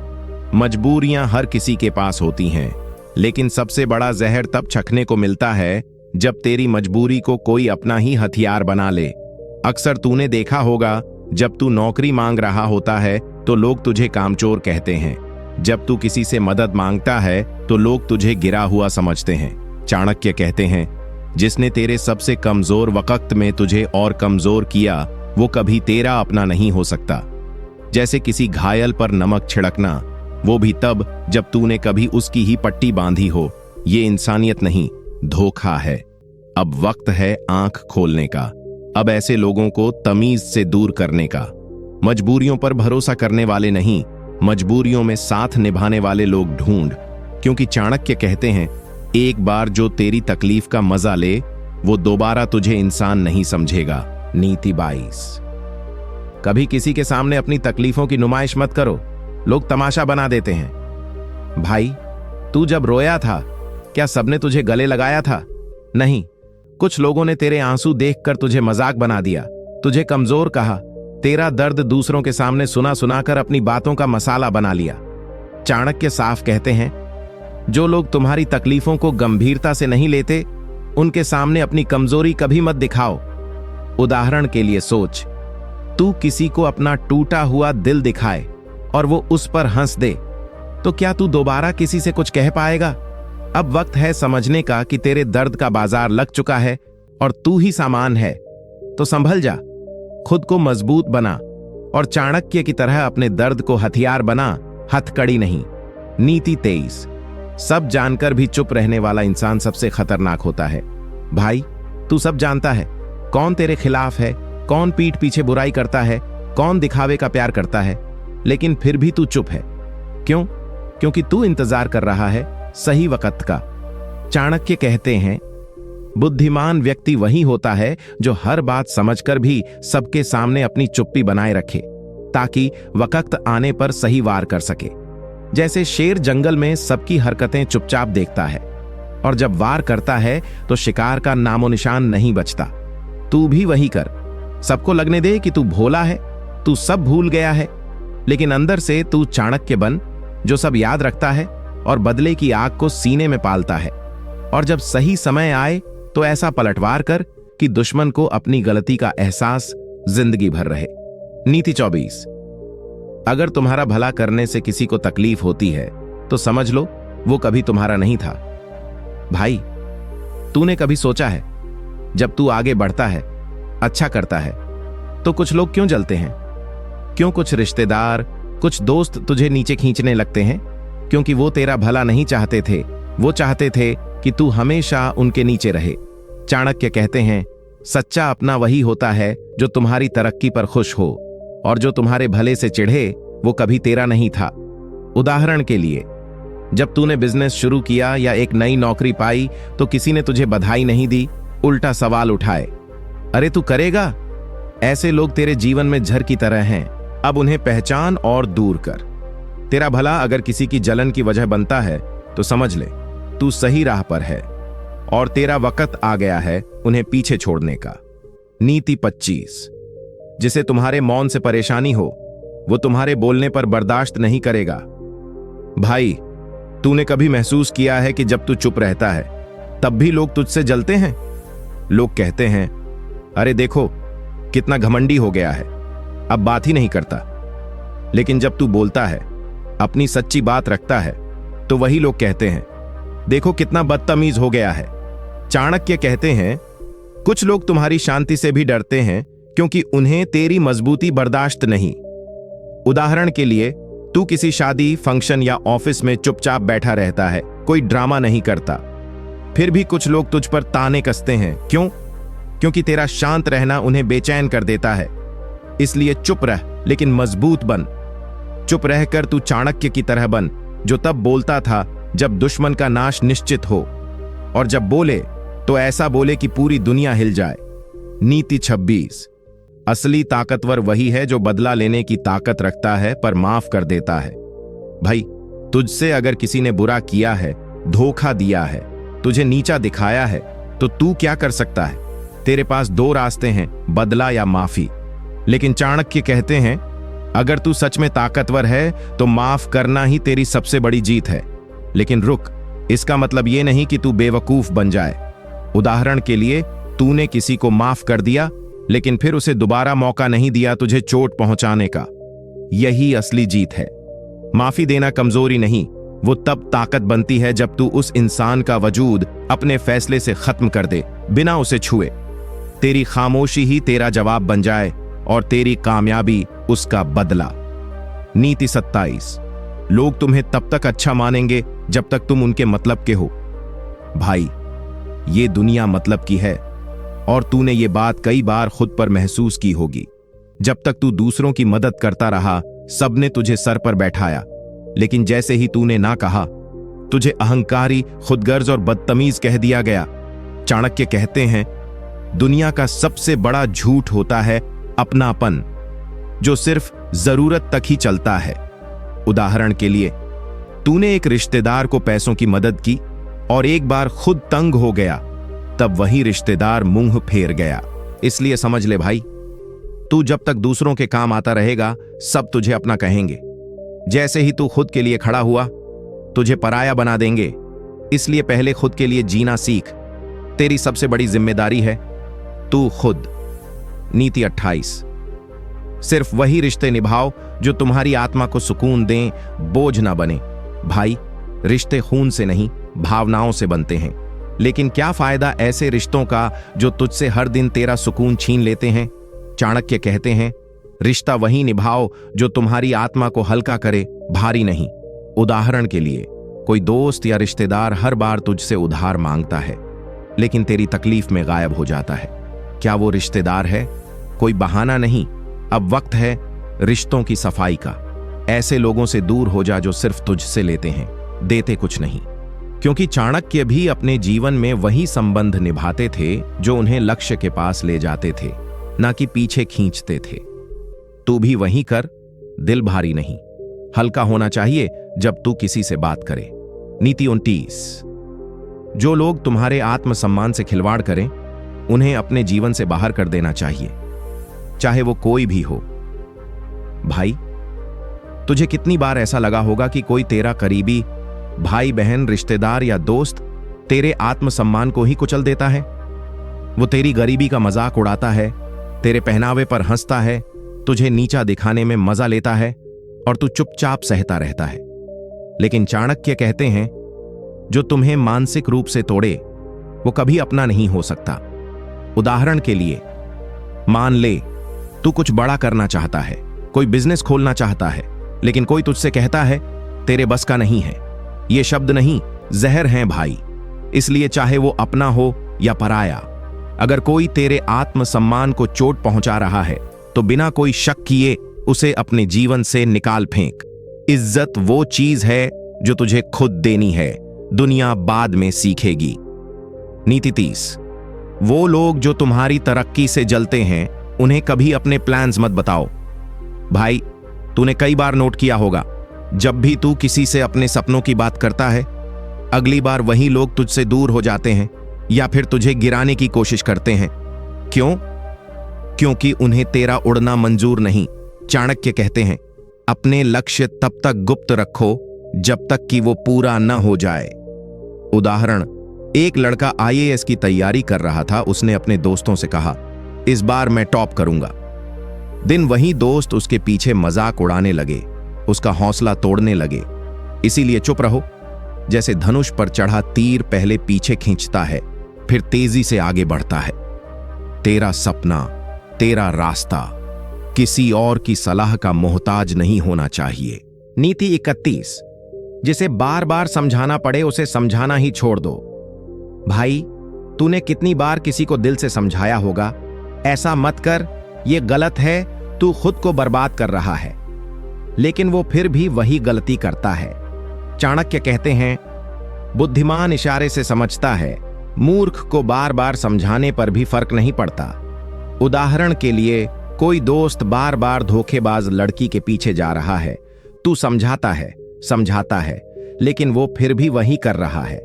मजबूरियां हर किसी के पास होती हैं, लेकिन सबसे बड़ा जहर तब चखने को मिलता है जब तेरी मजबूरी को कोई अपना ही हथियार बना ले। अक्सर तूने देखा होगा, जब तू नौकरी मांग रहा होता है तो लोग तुझे कामचोर कहते हैं, जब तू किसी से मदद मांगता है तो लोग तुझे गिरा हुआ समझते हैं। चाणक्य कहते हैं, जिसने तेरे सबसे कमजोर वक्त में तुझे और कमजोर किया वो कभी तेरा अपना नहीं हो सकता। जैसे किसी घायल पर नमक छिड़कना, वो भी तब जब तूने कभी उसकी ही पट्टी बांधी हो। ये इंसानियत नहीं, धोखा है। अब वक्त है आंख खोलने का। अब ऐसे लोगों को तमीज से दूर करने का। मजबूरियों पर भरोसा करने वाले नहीं, मजबूरियों में साथ निभाने वाले लोग ढूंढ, क्योंकि चाणक्य कहते हैं, एक बार जो तेरी तकलीफ का मजा ले वो दोबारा तुझे इंसान नहीं समझेगा। नीति 22। कभी किसी के सामने अपनी तकलीफों की नुमाइश मत करो, लोग तमाशा बना देते हैं। भाई, तू जब रोया था क्या सबने तुझे गले लगाया था? नहीं, कुछ लोगों ने तेरे आंसू देखकर तुझे मजाक बना दिया, तुझे कमजोर कहा, तेरा दर्द दूसरों के सामने सुना सुनाकर अपनी बातों का मसाला बना लिया। चाणक्य साफ कहते हैं, जो लोग तुम्हारी तकलीफों को गंभीरता से नहीं लेते उनके सामने अपनी कमजोरी कभी मत दिखाओ। उदाहरण के लिए सोच, तू किसी को अपना टूटा हुआ दिल दिखाए और वो उस पर हंस दे, तो क्या तू दोबारा किसी से कुछ कह पाएगा? अब वक्त है समझने का कि तेरे दर्द का बाजार लग चुका है और तू ही सामान है। तो संभल जा, खुद को मजबूत बना और चाणक्य की तरह अपने दर्द को हथियार बना, हथकड़ी नहीं। नीति 23। सब जानकर भी चुप रहने वाला इंसान सबसे खतरनाक होता है। भाई, तू सब जानता है, कौन तेरे खिलाफ है, कौन पीठ पीछे बुराई करता है, कौन दिखावे का प्यार करता है, लेकिन फिर भी तू चुप है। क्यों? क्योंकि तू इंतजार कर रहा है सही वक्त का। चाणक्य कहते हैं, बुद्धिमान व्यक्ति वही होता है जो हर बात समझकर भी सबके सामने अपनी चुप्पी बनाए रखे, ताकि वक्त आने पर सही वार कर सके। जैसे शेर जंगल में सबकी हरकतें चुपचाप देखता है, और जब वार करता है तो शिकार का नामो निशान नहीं बचता। तू भी वही कर। सबको लगने दे कि तू भोला है, तू सब भूल गया है, लेकिन अंदर से तू चाणक्य बन, जो सब याद रखता है और बदले की आग को सीने में पालता है। और जब सही समय आए तो ऐसा पलटवार कर कि दुश्मन को अपनी गलती का एहसास जिंदगी भर रहे। नीति 24। अगर तुम्हारा भला करने से किसी को तकलीफ होती है तो समझ लो वो कभी तुम्हारा नहीं था। भाई, तूने कभी सोचा है, जब तू आगे बढ़ता है, अच्छा करता है, तो कुछ लोग क्यों जलते हैं? क्यों कुछ रिश्तेदार, कुछ दोस्त तुझे नीचे खींचने लगते हैं? क्योंकि वो तेरा भला नहीं चाहते थे, वो चाहते थे कि तू हमेशा उनके नीचे रहे। चाणक्य कहते हैं, सच्चा अपना वही होता है जो तुम्हारी तरक्की पर खुश हो, और जो तुम्हारे भले से चिढ़े वो कभी तेरा नहीं था। उदाहरण के लिए, जब तूने बिजनेस शुरू किया या एक नई नौकरी पाई तो किसी ने तुझे बधाई नहीं दी, उल्टा सवाल उठाए, अरे तू करेगा? ऐसे लोग तेरे जीवन में झर की तरह हैं, अब उन्हें पहचान और दूर कर। तेरा भला अगर किसी की जलन की वजह बनता है तो समझ ले तू सही राह पर है, और तेरा वक्त आ गया है उन्हें पीछे छोड़ने का। नीति 25। जिसे तुम्हारे मौन से परेशानी हो, वो तुम्हारे बोलने पर बर्दाश्त नहीं करेगा। भाई, तूने कभी महसूस किया है कि जब तू चुप रहता है तब भी लोग तुझसे जलते हैं? लोग कहते हैं, अरे देखो कितना घमंडी हो गया है, अब बात ही नहीं करता। लेकिन जब तू बोलता है, अपनी सच्ची बात रखता है, तो वही लोग कहते हैं, देखो कितना बदतमीज हो गया है। चाणक्य कहते हैं, कुछ लोग तुम्हारी शांति से भी डरते हैं क्योंकि उन्हें तेरी मजबूती बर्दाश्त नहीं। उदाहरण के लिए, तू किसी शादी, फंक्शन या ऑफिस में चुपचाप बैठा रहता है, कोई ड्रामा नहीं करता, फिर भी कुछ लोग तुझ पर ताने कसते हैं। क्यों? क्योंकि तेरा शांत रहना उन्हें बेचैन कर देता है। इसलिए चुप रह, लेकिन मजबूत बन। चुप रहकर तू चाणक्य की तरह बन, जो तब बोलता था जब दुश्मन का नाश निश्चित हो, और जब बोले तो ऐसा बोले कि पूरी दुनिया हिल जाए। नीति 26। असली ताकतवर वही है जो बदला लेने की ताकत रखता है पर माफ कर देता है। भाई, तुझसे अगर किसी ने बुरा किया है, धोखा दिया है, तुझे नीचा दिखाया है, तो तू क्या कर सकता है? तेरे पास दो रास्ते हैं, बदला या माफी। लेकिन चाणक्य कहते हैं, अगर तू सच में ताकतवर है तो माफ करना ही तेरी सबसे बड़ी जीत है। लेकिन रुक, इसका मतलब यह नहीं कि तू बेवकूफ बन जाए। उदाहरण के लिए, तूने किसी को माफ कर दिया लेकिन फिर उसे दोबारा मौका नहीं दिया तुझे चोट पहुंचाने का। यही असली जीत है। माफी देना कमजोरी नहीं, वो तब ताकत बनती है जब तू उस इंसान का वजूद अपने फैसले से खत्म कर दे, बिना उसे छुए। तेरी खामोशी ही तेरा जवाब बन जाए और तेरी कामयाबी उसका बदला। नीति 27। लोग तुम्हें तब तक अच्छा मानेंगे जब तक तुम उनके मतलब के हो। भाई, ये दुनिया मतलब की है, और तूने ये बात कई बार खुद पर महसूस की होगी। जब तक तू दूसरों की मदद करता रहा, सबने तुझे सर पर बैठाया, लेकिन जैसे ही तूने ना कहा, तुझे अहंकारी, खुदगर्ज और बदतमीज कह दिया गया। चाणक्य कहते हैं, दुनिया का सबसे बड़ा झूठ होता है अपनापन, जो सिर्फ जरूरत तक ही चलता है। उदाहरण के लिए, तूने एक रिश्तेदार को पैसों की मदद की और एक बार खुद तंग हो गया, तब वही रिश्तेदार मुंह फेर गया। इसलिए समझ ले भाई, तू जब तक दूसरों के काम आता रहेगा, सब तुझे अपना कहेंगे। जैसे ही तू खुद के लिए खड़ा हुआ, तुझे पराया बना देंगे। इसलिए पहले खुद के लिए जीना सीख। तेरी सबसे बड़ी जिम्मेदारी है तू खुद। नीति 28। सिर्फ वही रिश्ते निभाओ जो तुम्हारी आत्मा को सुकून दें, बोझ ना बने। भाई, रिश्ते खून से नहीं, भावनाओं से बनते हैं। लेकिन क्या फायदा ऐसे रिश्तों का जो तुझसे हर दिन तेरा सुकून छीन लेते हैं? चाणक्य कहते हैं, रिश्ता वही निभाओ जो तुम्हारी आत्मा को हल्का करे, भारी नहीं। उदाहरण के लिए, कोई दोस्त या रिश्तेदार हर बार तुझसे उधार मांगता है, लेकिन तेरी तकलीफ में गायब हो जाता है। क्या वो रिश्तेदार है? कोई बहाना नहीं, अब वक्त है रिश्तों की सफाई का। ऐसे लोगों से दूर हो जा जो सिर्फ तुझसे लेते हैं, देते कुछ नहीं। क्योंकि चाणक्य भी अपने जीवन में वही संबंध निभाते थे जो उन्हें लक्ष्य के पास ले जाते थे, ना कि पीछे खींचते थे। तू भी वही कर, दिल भारी नहीं, हल्का होना चाहिए जब तू किसी से बात करे। नीति 29। जो लोग तुम्हारे आत्मसम्मान से खिलवाड़ करें, उन्हें अपने जीवन से बाहर कर देना चाहिए, चाहे वो कोई भी हो। भाई, तुझे कितनी बार ऐसा लगा होगा कि कोई तेरा करीबी भाई बहन, रिश्तेदार या दोस्त तेरे आत्मसम्मान को ही कुचल देता है। वो तेरी गरीबी का मजाक उड़ाता है, तेरे पहनावे पर हंसता है, तुझे नीचा दिखाने में मजा लेता है और तू चुपचाप सहता रहता है। लेकिन चाणक्य कहते हैं, जो तुम्हें मानसिक रूप से तोड़े वो कभी अपना नहीं हो सकता। उदाहरण के लिए, मान ले तू कुछ बड़ा करना चाहता है, कोई बिजनेस खोलना चाहता है, लेकिन कोई तुझसे कहता है तेरे बस का नहीं है। ये शब्द नहीं, जहर हैं भाई। इसलिए चाहे वो अपना हो या पराया, अगर कोई तेरे आत्मसम्मान को चोट पहुंचा रहा है तो बिना कोई शक किए उसे अपने जीवन से निकाल फेंक। इज्जत वो चीज है जो तुझे खुद देनी है, दुनिया बाद में सीखेगी। नीति 30। वो लोग जो तुम्हारी तरक्की से जलते हैं, उन्हें कभी अपने प्लान्स मत बताओ। भाई, तूने कई बार नोट किया होगा, जब भी तू किसी से अपने सपनों की बात करता है, अगली बार वही लोग तुझसे दूर हो जाते हैं या फिर तुझे गिराने की कोशिश करते हैं। क्यों? क्योंकि उन्हें तेरा उड़ना मंजूर नहीं। चाणक्य कहते हैं, अपने लक्ष्य तब तक गुप्त रखो जब तक कि वो पूरा न हो जाए। उदाहरण, एक लड़का IAS की तैयारी कर रहा था। उसने अपने दोस्तों से कहा, इस बार मैं टॉप करूंगा। दिन वही दोस्त उसके पीछे मजाक उड़ाने लगे, उसका हौसला तोड़ने लगे। इसीलिए चुप रहो। जैसे धनुष पर चढ़ा तीर पहले पीछे खींचता है, फिर तेजी से आगे बढ़ता है। तेरा सपना, तेरा रास्ता किसी और की सलाह का मोहताज नहीं होना चाहिए। नीति 31। जिसे बार बार समझाना पड़े उसे समझाना ही छोड़ दो। भाई, तूने कितनी बार किसी को दिल से समझाया होगा, ऐसा मत कर, ये गलत है, तू खुद को बर्बाद कर रहा है। लेकिन वो फिर भी वही गलती करता है। चाणक्य कहते हैं, बुद्धिमान इशारे से समझता है, मूर्ख को बार बार समझाने पर भी फर्क नहीं पड़ता। उदाहरण के लिए, कोई दोस्त बार बार धोखेबाज लड़की के पीछे जा रहा है, तू समझाता है, लेकिन वो फिर भी वही कर रहा है।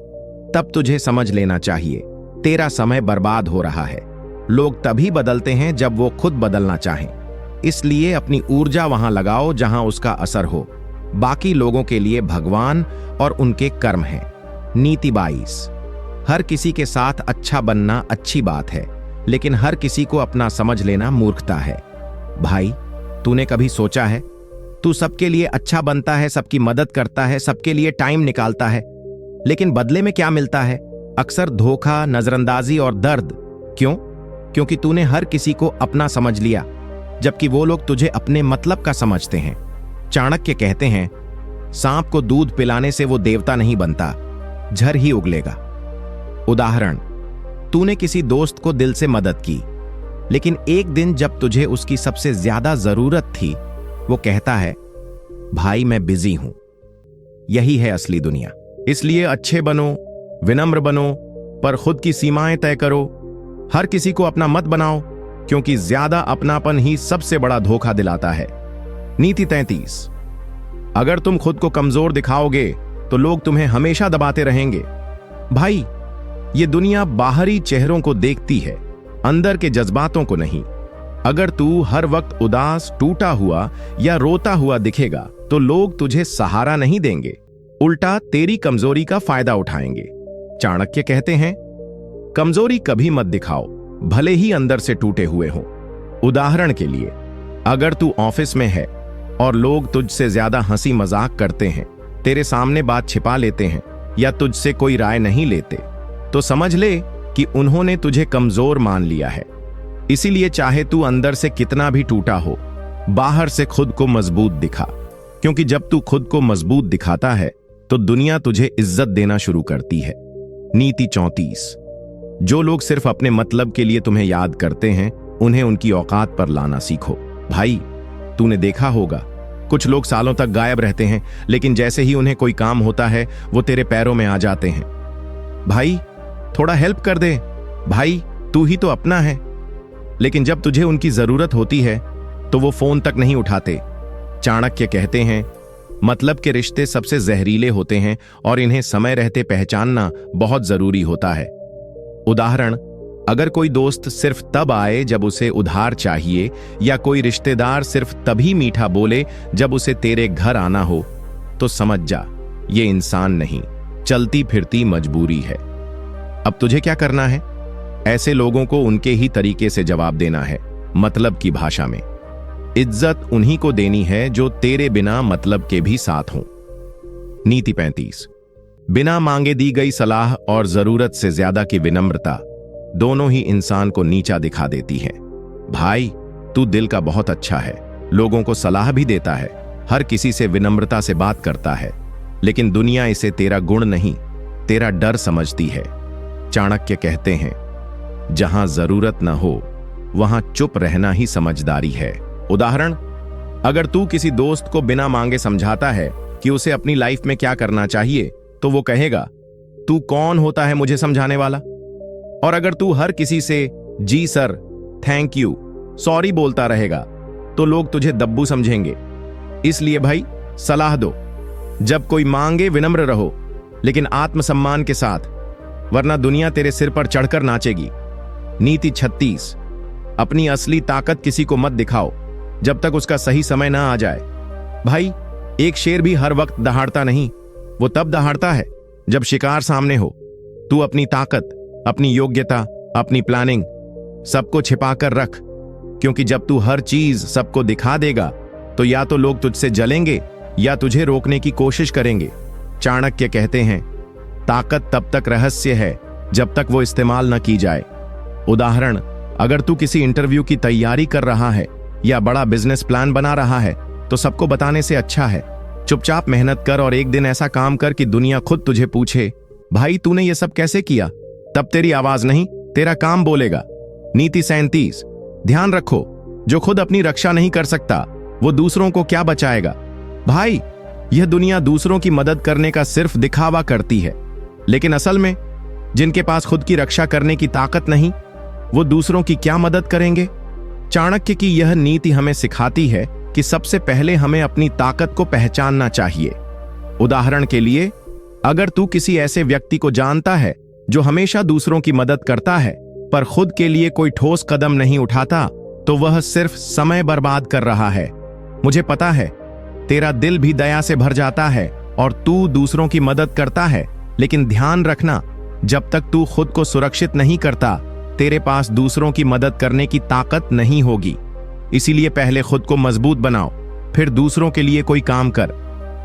तब तुझे समझ लेना चाहिए, तेरा समय बर्बाद हो रहा है। लोग तभी बदलते हैं जब वो खुद बदलना चाहें। इसलिए अपनी ऊर्जा वहां लगाओ जहां उसका असर हो। बाकी लोगों के लिए भगवान और उनके कर्म हैं। नीति 22। हर किसी के साथ अच्छा बनना अच्छी बात है, लेकिन हर किसी को अपना समझ लेना मूर्खता है। भाई, तूने कभी सोचा है, तू सबके लिए अच्छा बनता है, सबकी मदद करता है, सबके लिए टाइम निकालता है, लेकिन बदले में क्या मिलता है? अक्सर धोखा, नजरअंदाजी और दर्द। क्यों? क्योंकि तूने हर किसी को अपना समझ लिया, जबकि वो लोग तुझे अपने मतलब का समझते हैं। चाणक्य कहते हैं, सांप को दूध पिलाने से वो देवता नहीं बनता, झर ही उगलेगा। उदाहरण, तूने किसी दोस्त को दिल से मदद की, लेकिन एक दिन जब तुझे उसकी सबसे ज्यादा जरूरत थी, वो कहता है, भाई मैं बिजी हूं। यही है असली दुनिया। इसलिए अच्छे बनो, विनम्र बनो, पर खुद की सीमाएं तय करो। हर किसी को अपना मत बनाओ, क्योंकि ज्यादा अपनापन ही सबसे बड़ा धोखा दिलाता है। नीति 33। अगर तुम खुद को कमजोर दिखाओगे तो लोग तुम्हें हमेशा दबाते रहेंगे। भाई, ये दुनिया बाहरी चेहरों को देखती है, अंदर के जज्बातों को नहीं। अगर तू हर वक्त उदास, टूटा हुआ या रोता हुआ दिखेगा तो लोग तुझे सहारा नहीं देंगे, उल्टा तेरी कमजोरी का फायदा उठाएंगे। चाणक्य कहते हैं, कमजोरी कभी मत दिखाओ, भले ही अंदर से टूटे हुए हों। उदाहरण के लिए, अगर तू ऑफिस में है और लोग तुझसे ज्यादा हंसी मजाक करते हैं, तेरे सामने बात छिपा लेते हैं या तुझसे कोई राय नहीं लेते, तो समझ ले कि उन्होंने तुझे कमजोर मान लिया है। इसीलिए चाहे तू अंदर से कितना भी टूटा हो, बाहर से खुद को मजबूत दिखा, क्योंकि जब तू खुद को मजबूत दिखाता है तो दुनिया तुझे इज्जत देना शुरू करती है। नीति 34। जो लोग सिर्फ अपने मतलब के लिए तुम्हें याद करते हैं, उन्हें उनकी औकात पर लाना सीखो। भाई, तूने देखा होगा, कुछ लोग सालों तक गायब रहते हैं, लेकिन जैसे ही उन्हें कोई काम होता है वो तेरे पैरों में आ जाते हैं। भाई, थोड़ा हेल्प कर दे, भाई तू ही तो अपना है। लेकिन जब तुझे उनकी जरूरत होती है तो वो फोन तक नहीं उठाते। चाणक्य कहते हैं, मतलब के रिश्ते सबसे जहरीले होते हैं और इन्हें समय रहते पहचानना बहुत जरूरी होता है। उदाहरण, अगर कोई दोस्त सिर्फ तब आए जब उसे उधार चाहिए, या कोई रिश्तेदार सिर्फ तभी मीठा बोले जब उसे तेरे घर आना हो, तो समझ जा, ये इंसान नहीं, चलती फिरती मजबूरी है। अब तुझे क्या करना है? ऐसे लोगों को उनके ही तरीके से जवाब देना है, मतलब की भाषा में। इज्जत उन्हीं को देनी है जो तेरे बिना मतलब के भी साथ हों। नीति 35। बिना मांगे दी गई सलाह और जरूरत से ज्यादा की विनम्रता दोनों ही इंसान को नीचा दिखा देती है। भाई, तू दिल का बहुत अच्छा है, लोगों को सलाह भी देता है, हर किसी से विनम्रता से बात करता है, लेकिन दुनिया इसे तेरा गुण नहीं, तेरा डर समझती है। चाणक्य कहते हैं, जहां जरूरत न हो वहां चुप रहना ही समझदारी है। उदाहरण, अगर तू किसी दोस्त को बिना मांगे समझाता है कि उसे अपनी लाइफ में क्या करना चाहिए, तो वो कहेगा, तू कौन होता है मुझे समझाने वाला? और अगर तू हर किसी से जी सर, थैंक यू, सॉरी बोलता रहेगा, तो लोग तुझे दब्बू समझेंगे। इसलिए भाई, सलाह दो, जब कोई मांगे विनम्र रहो, लेकिन आत्मसम्मान के साथ, वरना दुनिया तेरे सिर पर चढ़कर नाचेगी। नीति 36। अपनी असली ताकत किसी को मत दिखाओ जब तक उसका सही समय ना आ जाए। भाई, एक शेर भी हर वक्त दहाड़ता नहीं, वो तब दहाड़ता है जब शिकार सामने हो। तू अपनी ताकत, अपनी योग्यता, अपनी प्लानिंग सबको छिपा कर रख, क्योंकि जब तू हर चीज सबको दिखा देगा तो या तो लोग तुझसे जलेंगे या तुझे रोकने की कोशिश करेंगे। चाणक्य कहते हैं, ताकत तब तक रहस्य है जब तक वो इस्तेमाल न की जाए। उदाहरण, अगर तू किसी इंटरव्यू की तैयारी कर रहा है या बड़ा बिजनेस प्लान बना रहा है, तो सबको बताने से अच्छा है चुपचाप मेहनत कर और एक दिन ऐसा काम कर कि दुनिया खुद तुझे पूछे, भाई तूने ये सब कैसे किया? तब तेरी आवाज नहीं, तेरा काम बोलेगा। नीति 37। ध्यान रखो, जो खुद अपनी रक्षा नहीं कर सकता वो दूसरों को क्या बचाएगा? भाई, यह दुनिया दूसरों की मदद करने का सिर्फ दिखावा करती है, लेकिन असल में जिनके पास खुद की रक्षा करने की ताकत नहीं, वो दूसरों की क्या मदद करेंगे? चाणक्य की यह नीति हमें सिखाती है कि सबसे पहले हमें अपनी ताकत को पहचानना चाहिए। उदाहरण के लिए, अगर तू किसी ऐसे व्यक्ति को जानता है जो हमेशा दूसरों की मदद करता है पर खुद के लिए कोई ठोस कदम नहीं उठाता, तो वह सिर्फ समय बर्बाद कर रहा है। मुझे पता है, तेरा दिल भी दया से भर जाता है और तू दूसरों की मदद करता है, लेकिन ध्यान रखना, जब तक तू खुद को सुरक्षित नहीं करता, तेरे पास दूसरों की मदद करने की ताकत नहीं होगी। इसीलिए पहले खुद को मजबूत बनाओ, फिर दूसरों के लिए कोई काम कर।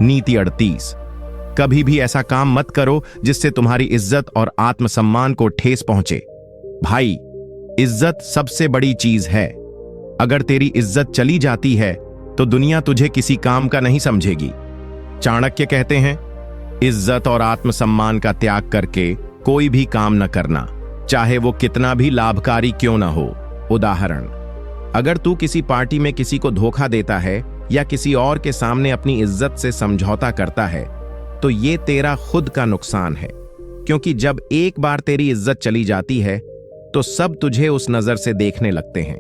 नीति 38। कभी भी ऐसा काम मत करो जिससे तुम्हारी इज्जत और आत्मसम्मान को ठेस पहुंचे। भाई, इज्जत सबसे बड़ी चीज है। अगर तेरी इज्जत चली जाती है तो दुनिया तुझे किसी काम का नहीं समझेगी। चाणक्य कहते हैं, इज्जत और आत्मसम्मान का त्याग करके कोई भी काम न करना, चाहे वो कितना भी लाभकारी क्यों न हो। उदाहरण, अगर तू किसी पार्टी में किसी को धोखा देता है या किसी और के सामने अपनी इज्जत से समझौता करता है, तो ये तेरा खुद का नुकसान है, क्योंकि जब एक बार तेरी इज्जत चली जाती है तो सब तुझे उस नजर से देखने लगते हैं।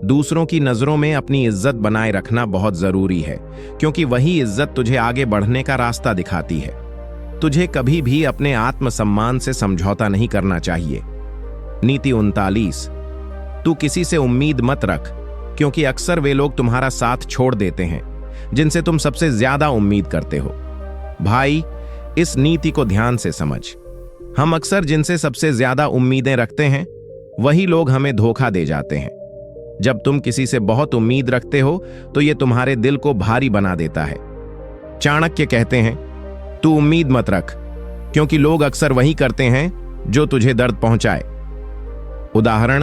दूसरों की नजरों में अपनी इज्जत बनाए रखना बहुत जरूरी है, क्योंकि वही इज्जत तुझे आगे बढ़ने का रास्ता दिखाती है। तुझे कभी भी अपने आत्मसम्मान से समझौता नहीं करना चाहिए। नीति 39। तू किसी से उम्मीद मत रख, क्योंकि अक्सर वे लोग तुम्हारा साथ छोड़ देते हैं जिनसे तुम सबसे ज्यादा उम्मीद करते हो। भाई, इस नीति को ध्यान से समझ। हम अक्सर जिनसे सबसे ज्यादा उम्मीदें रखते हैं, वही लोग हमें धोखा दे जाते हैं। जब तुम किसी से बहुत उम्मीद रखते हो तो यह तुम्हारे दिल को भारी बना देता है। चाणक्य कहते हैं, तू उम्मीद मत रख, क्योंकि लोग अक्सर वही करते हैं जो तुझे दर्द पहुंचाए। उदाहरण,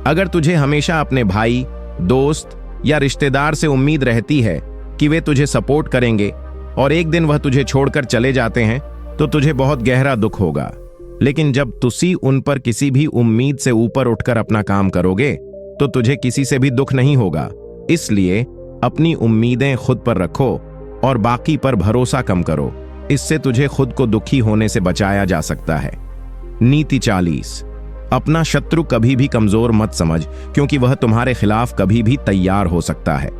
अगर तुझे हमेशा अपने भाई, दोस्त या रिश्तेदार से उम्मीद रहती है कि वे तुझे सपोर्ट करेंगे और एक दिन वह तुझे छोड़कर चले जाते हैं तो तुझे बहुत गहरा दुख होगा। लेकिन जब तुसी उन पर किसी भी उम्मीद से ऊपर उठकर अपना काम करोगे तो तुझे किसी से भी दुख नहीं होगा। इसलिए अपनी उम्मीदें खुद पर रखो और बाकी पर भरोसा कम करो। इससे तुझे खुद को दुखी होने से बचाया जा सकता है। नीति 40। अपना शत्रु कभी भी कमजोर मत समझ, क्योंकि वह तुम्हारे खिलाफ कभी भी तैयार हो सकता है।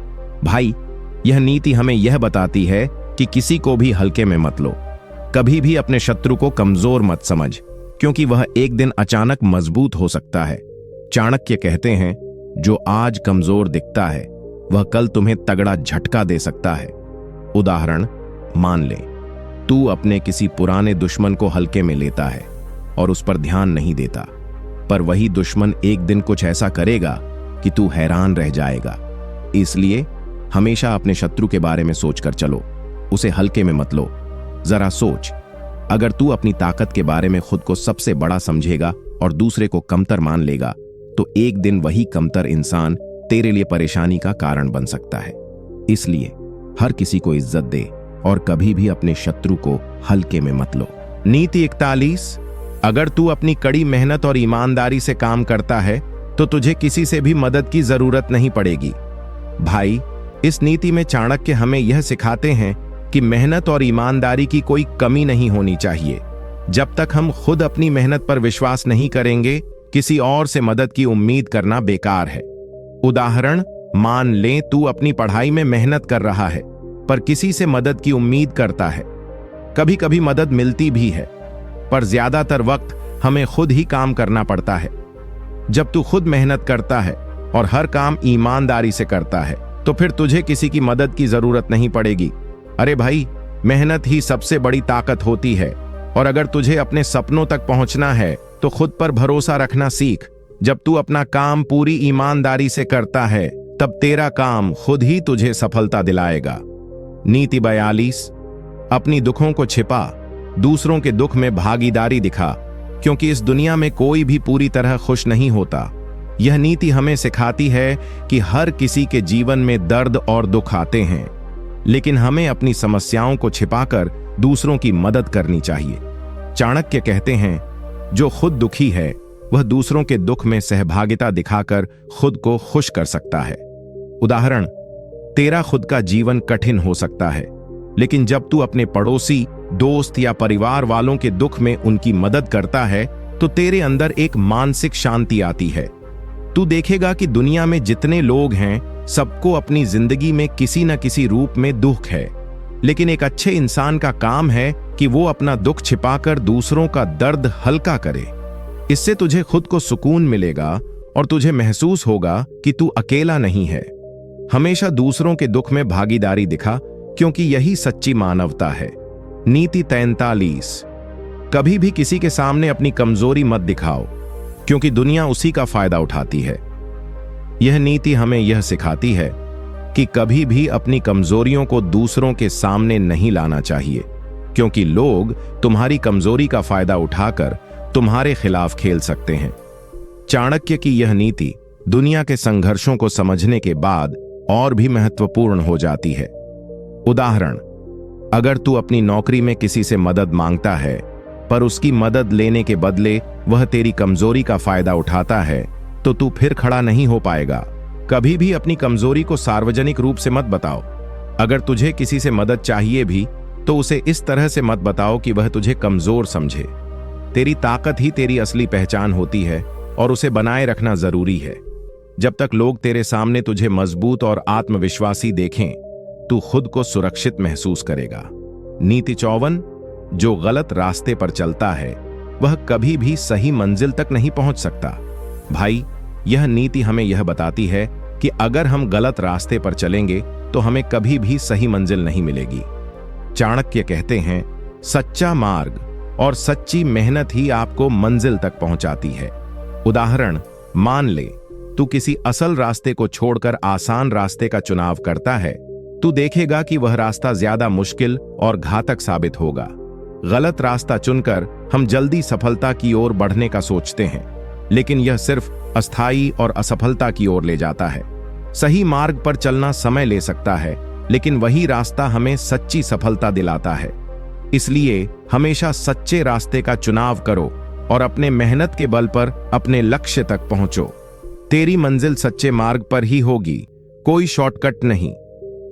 भाई, यह नीति हमें यह बताती है कि किसी को भी हल्के में मत लो। कभी भी अपने शत्रु को कमजोर मत समझ, क्योंकि वह एक दिन अचानक मजबूत हो सकता है। चाणक्य कहते हैं, जो आज कमजोर दिखता है वह कल तुम्हें तगड़ा झटका दे सकता है। उदाहरण, मान ले तू अपने किसी पुराने दुश्मन को हल्के में लेता है और उस पर ध्यान नहीं देता, पर वही दुश्मन एक दिन कुछ ऐसा करेगा कि तू हैरान रह जाएगा। इसलिए हमेशा अपने शत्रु के बारे में सोचकर चलो, उसे हल्के में मत लो। जरा सोच, अगर तू अपनी ताकत के बारे में खुद को सबसे बड़ा समझेगा और दूसरे को कमतर मान लेगा तो एक दिन वही कमतर इंसान तेरे लिए परेशानी का कारण बन सकता है। इसलिए हर किसी को इज्जत दे और कभी भी अपने शत्रु को हल्के में मत लो। नीति 41। अगर तू अपनी कड़ी मेहनत और ईमानदारी से काम करता है तो तुझे किसी से भी मदद की जरूरत नहीं पड़ेगी। भाई, इस नीति में चाणक्य हमें यह सिखाते हैं कि मेहनत और ईमानदारी की कोई कमी नहीं होनी चाहिए। जब तक हम खुद अपनी मेहनत पर विश्वास नहीं करेंगे, किसी और से मदद की उम्मीद करना बेकार है। उदाहरण, मान लें तू अपनी पढ़ाई में मेहनत कर रहा है पर किसी से मदद की उम्मीद करता है। कभी कभी मदद मिलती भी है, पर ज्यादातर वक्त हमें खुद ही काम करना पड़ता है। जब तू खुद मेहनत करता है और हर काम ईमानदारी से करता है तो फिर तुझे किसी की मदद की जरूरत नहीं पड़ेगी। अरे भाई, मेहनत ही सबसे बड़ी ताकत होती है और अगर तुझे अपने सपनों तक पहुंचना है तो खुद पर भरोसा रखना सीख। जब तू अपना काम पूरी ईमानदारी से करता है तब तेरा काम खुद ही तुझे सफलता दिलाएगा। नीति 42। अपनी दुखों को छिपा, दूसरों के दुख में भागीदारी दिखा, क्योंकि इस दुनिया में कोई भी पूरी तरह खुश नहीं होता। यह नीति हमें सिखाती है कि हर किसी के जीवन में दर्द और दुख आते हैं, लेकिन हमें अपनी समस्याओं को छिपाकर दूसरों की मदद करनी चाहिए। चाणक्य कहते हैं, जो खुद दुखी है वह दूसरों के दुख में सहभागिता दिखाकर खुद को खुश कर सकता है। उदाहरण, तेरा खुद का जीवन कठिन हो सकता है, लेकिन जब तू अपने पड़ोसी, दोस्त या परिवार वालों के दुख में उनकी मदद करता है तो तेरे अंदर एक मानसिक शांति आती है। तू देखेगा कि दुनिया में जितने लोग हैं सबको अपनी जिंदगी में किसी न किसी रूप में दुख है, लेकिन एक अच्छे इंसान का काम है कि वो अपना दुख छिपाकर दूसरों का दर्द हल्का करे। इससे तुझे खुद को सुकून मिलेगा और तुझे महसूस होगा कि तू अकेला नहीं है। हमेशा दूसरों के दुख में भागीदारी दिखा, क्योंकि यही सच्ची मानवता है। नीति 43। कभी भी किसी के सामने अपनी कमजोरी मत दिखाओ, क्योंकि दुनिया उसी का फायदा उठाती है। यह नीति हमें यह सिखाती है कि कभी भी अपनी कमजोरियों को दूसरों के सामने नहीं लाना चाहिए, क्योंकि लोग तुम्हारी कमजोरी का फायदा उठाकर तुम्हारे खिलाफ खेल सकते हैं। चाणक्य की यह नीति दुनिया के संघर्षों को समझने के बाद और भी महत्वपूर्ण हो जाती है। उदाहरण, अगर तू अपनी नौकरी में किसी से मदद मांगता है पर उसकी मदद लेने के बदले वह तेरी कमजोरी का फायदा उठाता है तो तू फिर खड़ा नहीं हो पाएगा। कभी भी अपनी कमजोरी को सार्वजनिक रूप से मत बताओ। अगर तुझे किसी से मदद चाहिए भी तो उसे इस तरह से मत बताओ कि वह तुझे कमजोर समझे। तेरी ताकत ही तेरी असली पहचान होती है और उसे बनाए रखना जरूरी है। जब तक लोग तेरे सामने तुझे मजबूत और आत्मविश्वासी देखें, तू खुद को सुरक्षित महसूस करेगा। नीति 54। जो गलत रास्ते पर चलता है वह कभी भी सही मंजिल तक नहीं पहुंच सकता। भाई, यह नीति हमें यह बताती है कि अगर हम गलत रास्ते पर चलेंगे तो हमें कभी भी सही मंजिल नहीं मिलेगी। चाणक्य कहते हैं, सच्चा मार्ग और सच्ची मेहनत ही आपको मंजिल तक पहुंचाती है। उदाहरण, मान ले तू किसी असल रास्ते को छोड़कर आसान रास्ते का चुनाव करता है, तू देखेगा कि वह रास्ता ज्यादा मुश्किल और घातक साबित होगा। गलत रास्ता चुनकर हम जल्दी सफलता की ओर बढ़ने का सोचते हैं, लेकिन यह सिर्फ अस्थायी और असफलता की ओर ले जाता है। सही मार्ग पर चलना समय ले सकता है, लेकिन वही रास्ता हमें सच्ची सफलता दिलाता है। इसलिए हमेशा सच्चे रास्ते का चुनाव करो और अपने मेहनत के बल पर अपने लक्ष्य तक पहुंचो। तेरी मंजिल सच्चे मार्ग पर ही होगी, कोई शॉर्टकट नहीं।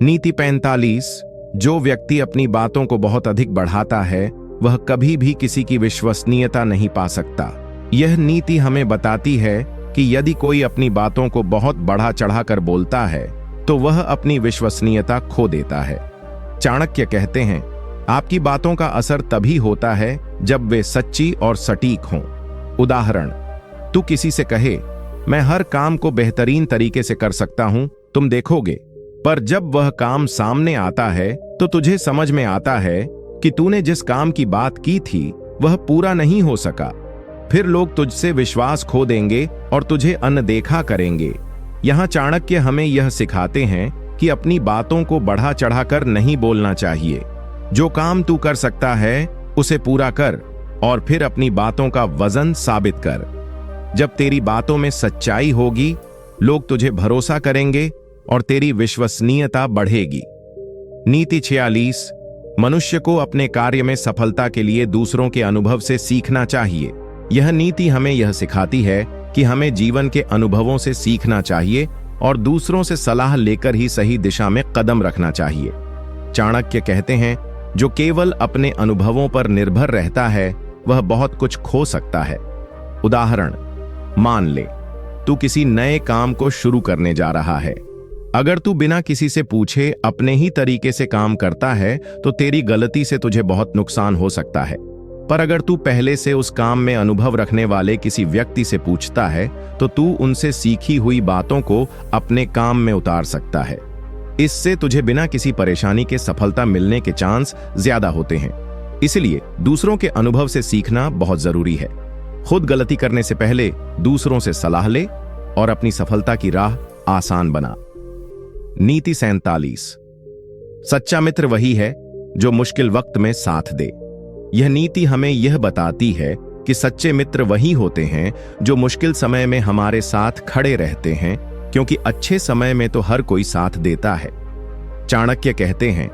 नीति 45। जो व्यक्ति अपनी बातों को बहुत अधिक बढ़ाता है वह कभी भी किसी की विश्वसनीयता नहीं पा सकता। यह नीति हमें बताती है कि यदि कोई अपनी बातों को बहुत बढ़ा चढ़ाकर बोलता है तो वह अपनी विश्वसनीयता खो देता है। चाणक्य कहते हैं, आपकी बातों का असर तभी होता है जब वे सच्ची और सटीक हों। उदाहरण, तू किसी से कहे, मैं हर काम को बेहतरीन तरीके से कर सकता हूं, तुम देखोगे। पर जब वह काम सामने आता है तो तुझे समझ में आता है कि तूने जिस काम की बात की थी वह पूरा नहीं हो सका। फिर लोग तुझसे विश्वास खो देंगे और तुझे अनदेखा करेंगे। यहां चाणक्य हमें यह सिखाते हैं कि अपनी बातों को बढ़ा चढ़ाकर नहीं बोलना चाहिए। जो काम तू कर सकता है उसे पूरा कर और फिर अपनी बातों का वजन साबित कर। जब तेरी बातों में सच्चाई होगी, लोग तुझे भरोसा करेंगे और तेरी विश्वसनीयता बढ़ेगी। नीति 46। मनुष्य को अपने कार्य में सफलता के लिए दूसरों के अनुभव से सीखना चाहिए। यह नीति हमें यह सिखाती है कि हमें जीवन के अनुभवों से सीखना चाहिए और दूसरों से सलाह लेकर ही सही दिशा में कदम रखना चाहिए। चाणक्य कहते हैं, जो केवल अपने अनुभवों पर निर्भर रहता है वह बहुत कुछ खो सकता है। उदाहरण, मान ले तू किसी नए काम को शुरू करने जा रहा है। अगर तू बिना किसी से पूछे अपने ही तरीके से काम करता है तो तेरी गलती से तुझे बहुत नुकसान हो सकता है। पर अगर तू पहले से उस काम में अनुभव रखने वाले किसी व्यक्ति से पूछता है तो तू उनसे सीखी हुई बातों को अपने काम में उतार सकता है। इससे तुझे बिना किसी परेशानी के सफलता मिलने के चांस ज्यादा होते हैं। इसलिए दूसरों के अनुभव से सीखना बहुत जरूरी है। खुद गलती करने से पहले दूसरों से सलाह ले और अपनी सफलता की राह आसान बना। नीति 47। सच्चा मित्र वही है जो मुश्किल वक्त में साथ दे। यह नीति हमें यह बताती है कि सच्चे मित्र वही होते हैं जो मुश्किल समय में हमारे साथ खड़े रहते हैं, क्योंकि अच्छे समय में तो हर कोई साथ देता है। चाणक्य कहते हैं,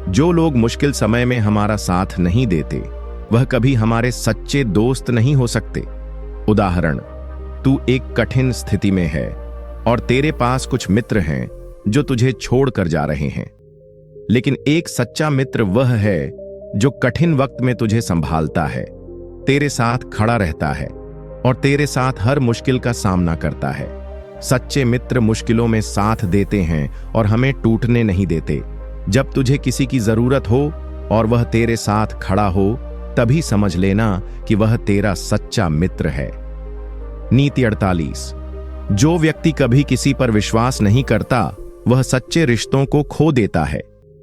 जो लोग मुश्किल समय में हमारा साथ नहीं देते वह कभी हमारे सच्चे दोस्त नहीं हो सकते। उदाहरण, तू एक कठिन स्थिति में है और तेरे पास कुछ मित्र हैं जो तुझे छोड़कर जा रहे हैं, लेकिन एक सच्चा मित्र वह है जो कठिन वक्त में तुझे संभालता है, तेरे साथ खड़ा रहता है और तेरे साथ हर मुश्किल का सामना करता है। सच्चे मित्र मुश्किलों में साथ देते हैं और हमें टूटने नहीं देते। जब तुझे किसी की जरूरत हो और वह तेरे साथ खड़ा हो, तभी समझ लेना कि वह तेरा सच्चा मित्र है। नीति 48। जो व्यक्ति कभी किसी पर विश्वास नहीं करता वह सच्चे रिश्तों को खो देता है।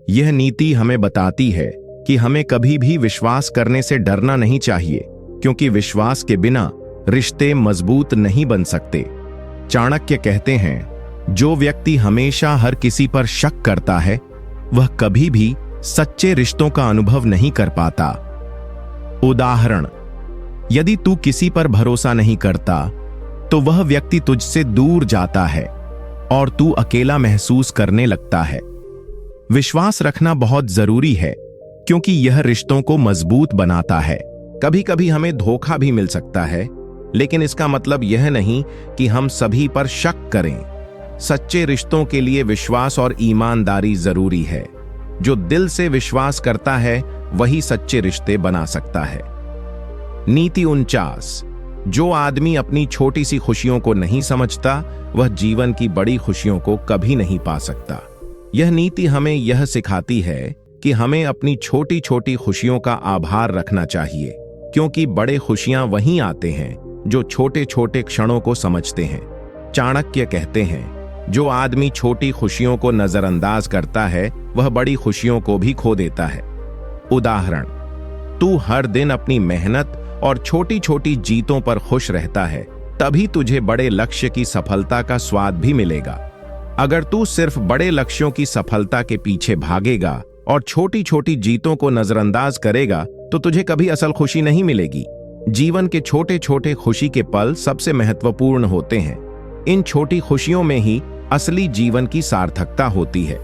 यह नीति हमें बताती है कि हमें कभी भी विश्वास करने से डरना नहीं चाहिए, क्योंकि विश्वास के बिना रिश्ते मजबूत नहीं बन सकते। चाणक्य कहते हैं, जो व्यक्ति हमेशा हर किसी पर शक करता है वह कभी भी सच्चे रिश्तों का अनुभव नहीं कर पाता। उदाहरण, यदि तू किसी पर भरोसा नहीं करता तो वह व्यक्ति तुझसे दूर जाता है और तू अकेला महसूस करने लगता है। विश्वास रखना बहुत जरूरी है, क्योंकि यह रिश्तों को मजबूत बनाता है। कभी कभी हमें धोखा भी मिल सकता है, लेकिन इसका मतलब यह नहीं कि हम सभी पर शक करें। सच्चे रिश्तों के लिए विश्वास और ईमानदारी जरूरी है। जो दिल से विश्वास करता है वही सच्चे रिश्ते बना सकता है। नीति 49। जो आदमी अपनी छोटी सी खुशियों को नहीं समझता वह जीवन की बड़ी खुशियों को कभी नहीं पा सकता। यह नीति हमें यह सिखाती है कि हमें अपनी छोटी छोटी खुशियों का आभार रखना चाहिए, क्योंकि बड़े खुशियां वहीं आते हैं जो छोटे छोटे क्षणों को समझते हैं। चाणक्य कहते हैं, जो आदमी छोटी खुशियों को नजरअंदाज करता है वह बड़ी खुशियों को भी खो देता है। उदाहरण, तू हर दिन अपनी मेहनत और छोटी छोटी जीतों पर खुश रहता है, तभी तुझे बड़े लक्ष्य की सफलता का स्वाद भी मिलेगा। अगर तू सिर्फ बड़े लक्ष्यों की सफलता के पीछे भागेगा और छोटी छोटी जीतों को नजरअंदाज करेगा तो तुझे कभी असल खुशी नहीं मिलेगी। जीवन के छोटे छोटे खुशी के पल सबसे महत्वपूर्ण होते हैं। इन छोटी खुशियों में ही असली जीवन की सार्थकता होती है।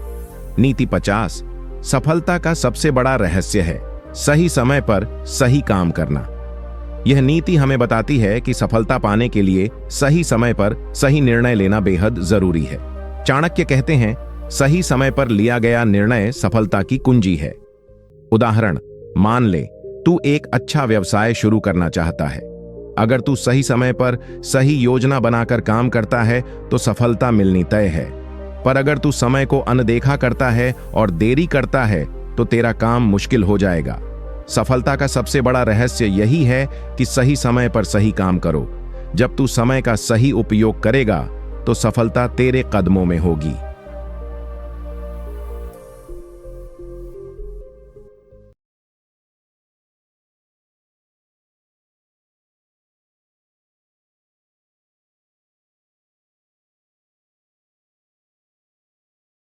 नीति 50, सफलता का सबसे बड़ा रहस्य है सही समय पर सही काम करना। यह नीति हमें बताती है कि सफलता पाने के लिए सही समय पर सही निर्णय लेना बेहद जरूरी है। चाणक्य कहते हैं, सही समय पर लिया गया निर्णय सफलता की कुंजी है। उदाहरण, मान ले तू एक अच्छा व्यवसाय शुरू करना चाहता है। अगर तू सही समय पर सही योजना बनाकर काम करता है तो सफलता मिलनी तय है। पर अगर तू समय को अनदेखा करता है और देरी करता है तो तेरा काम मुश्किल हो जाएगा। सफलता का सबसे बड़ा रहस्य यही है कि सही समय पर सही काम करो। जब तू समय का सही उपयोग करेगा तो सफलता तेरे कदमों में होगी।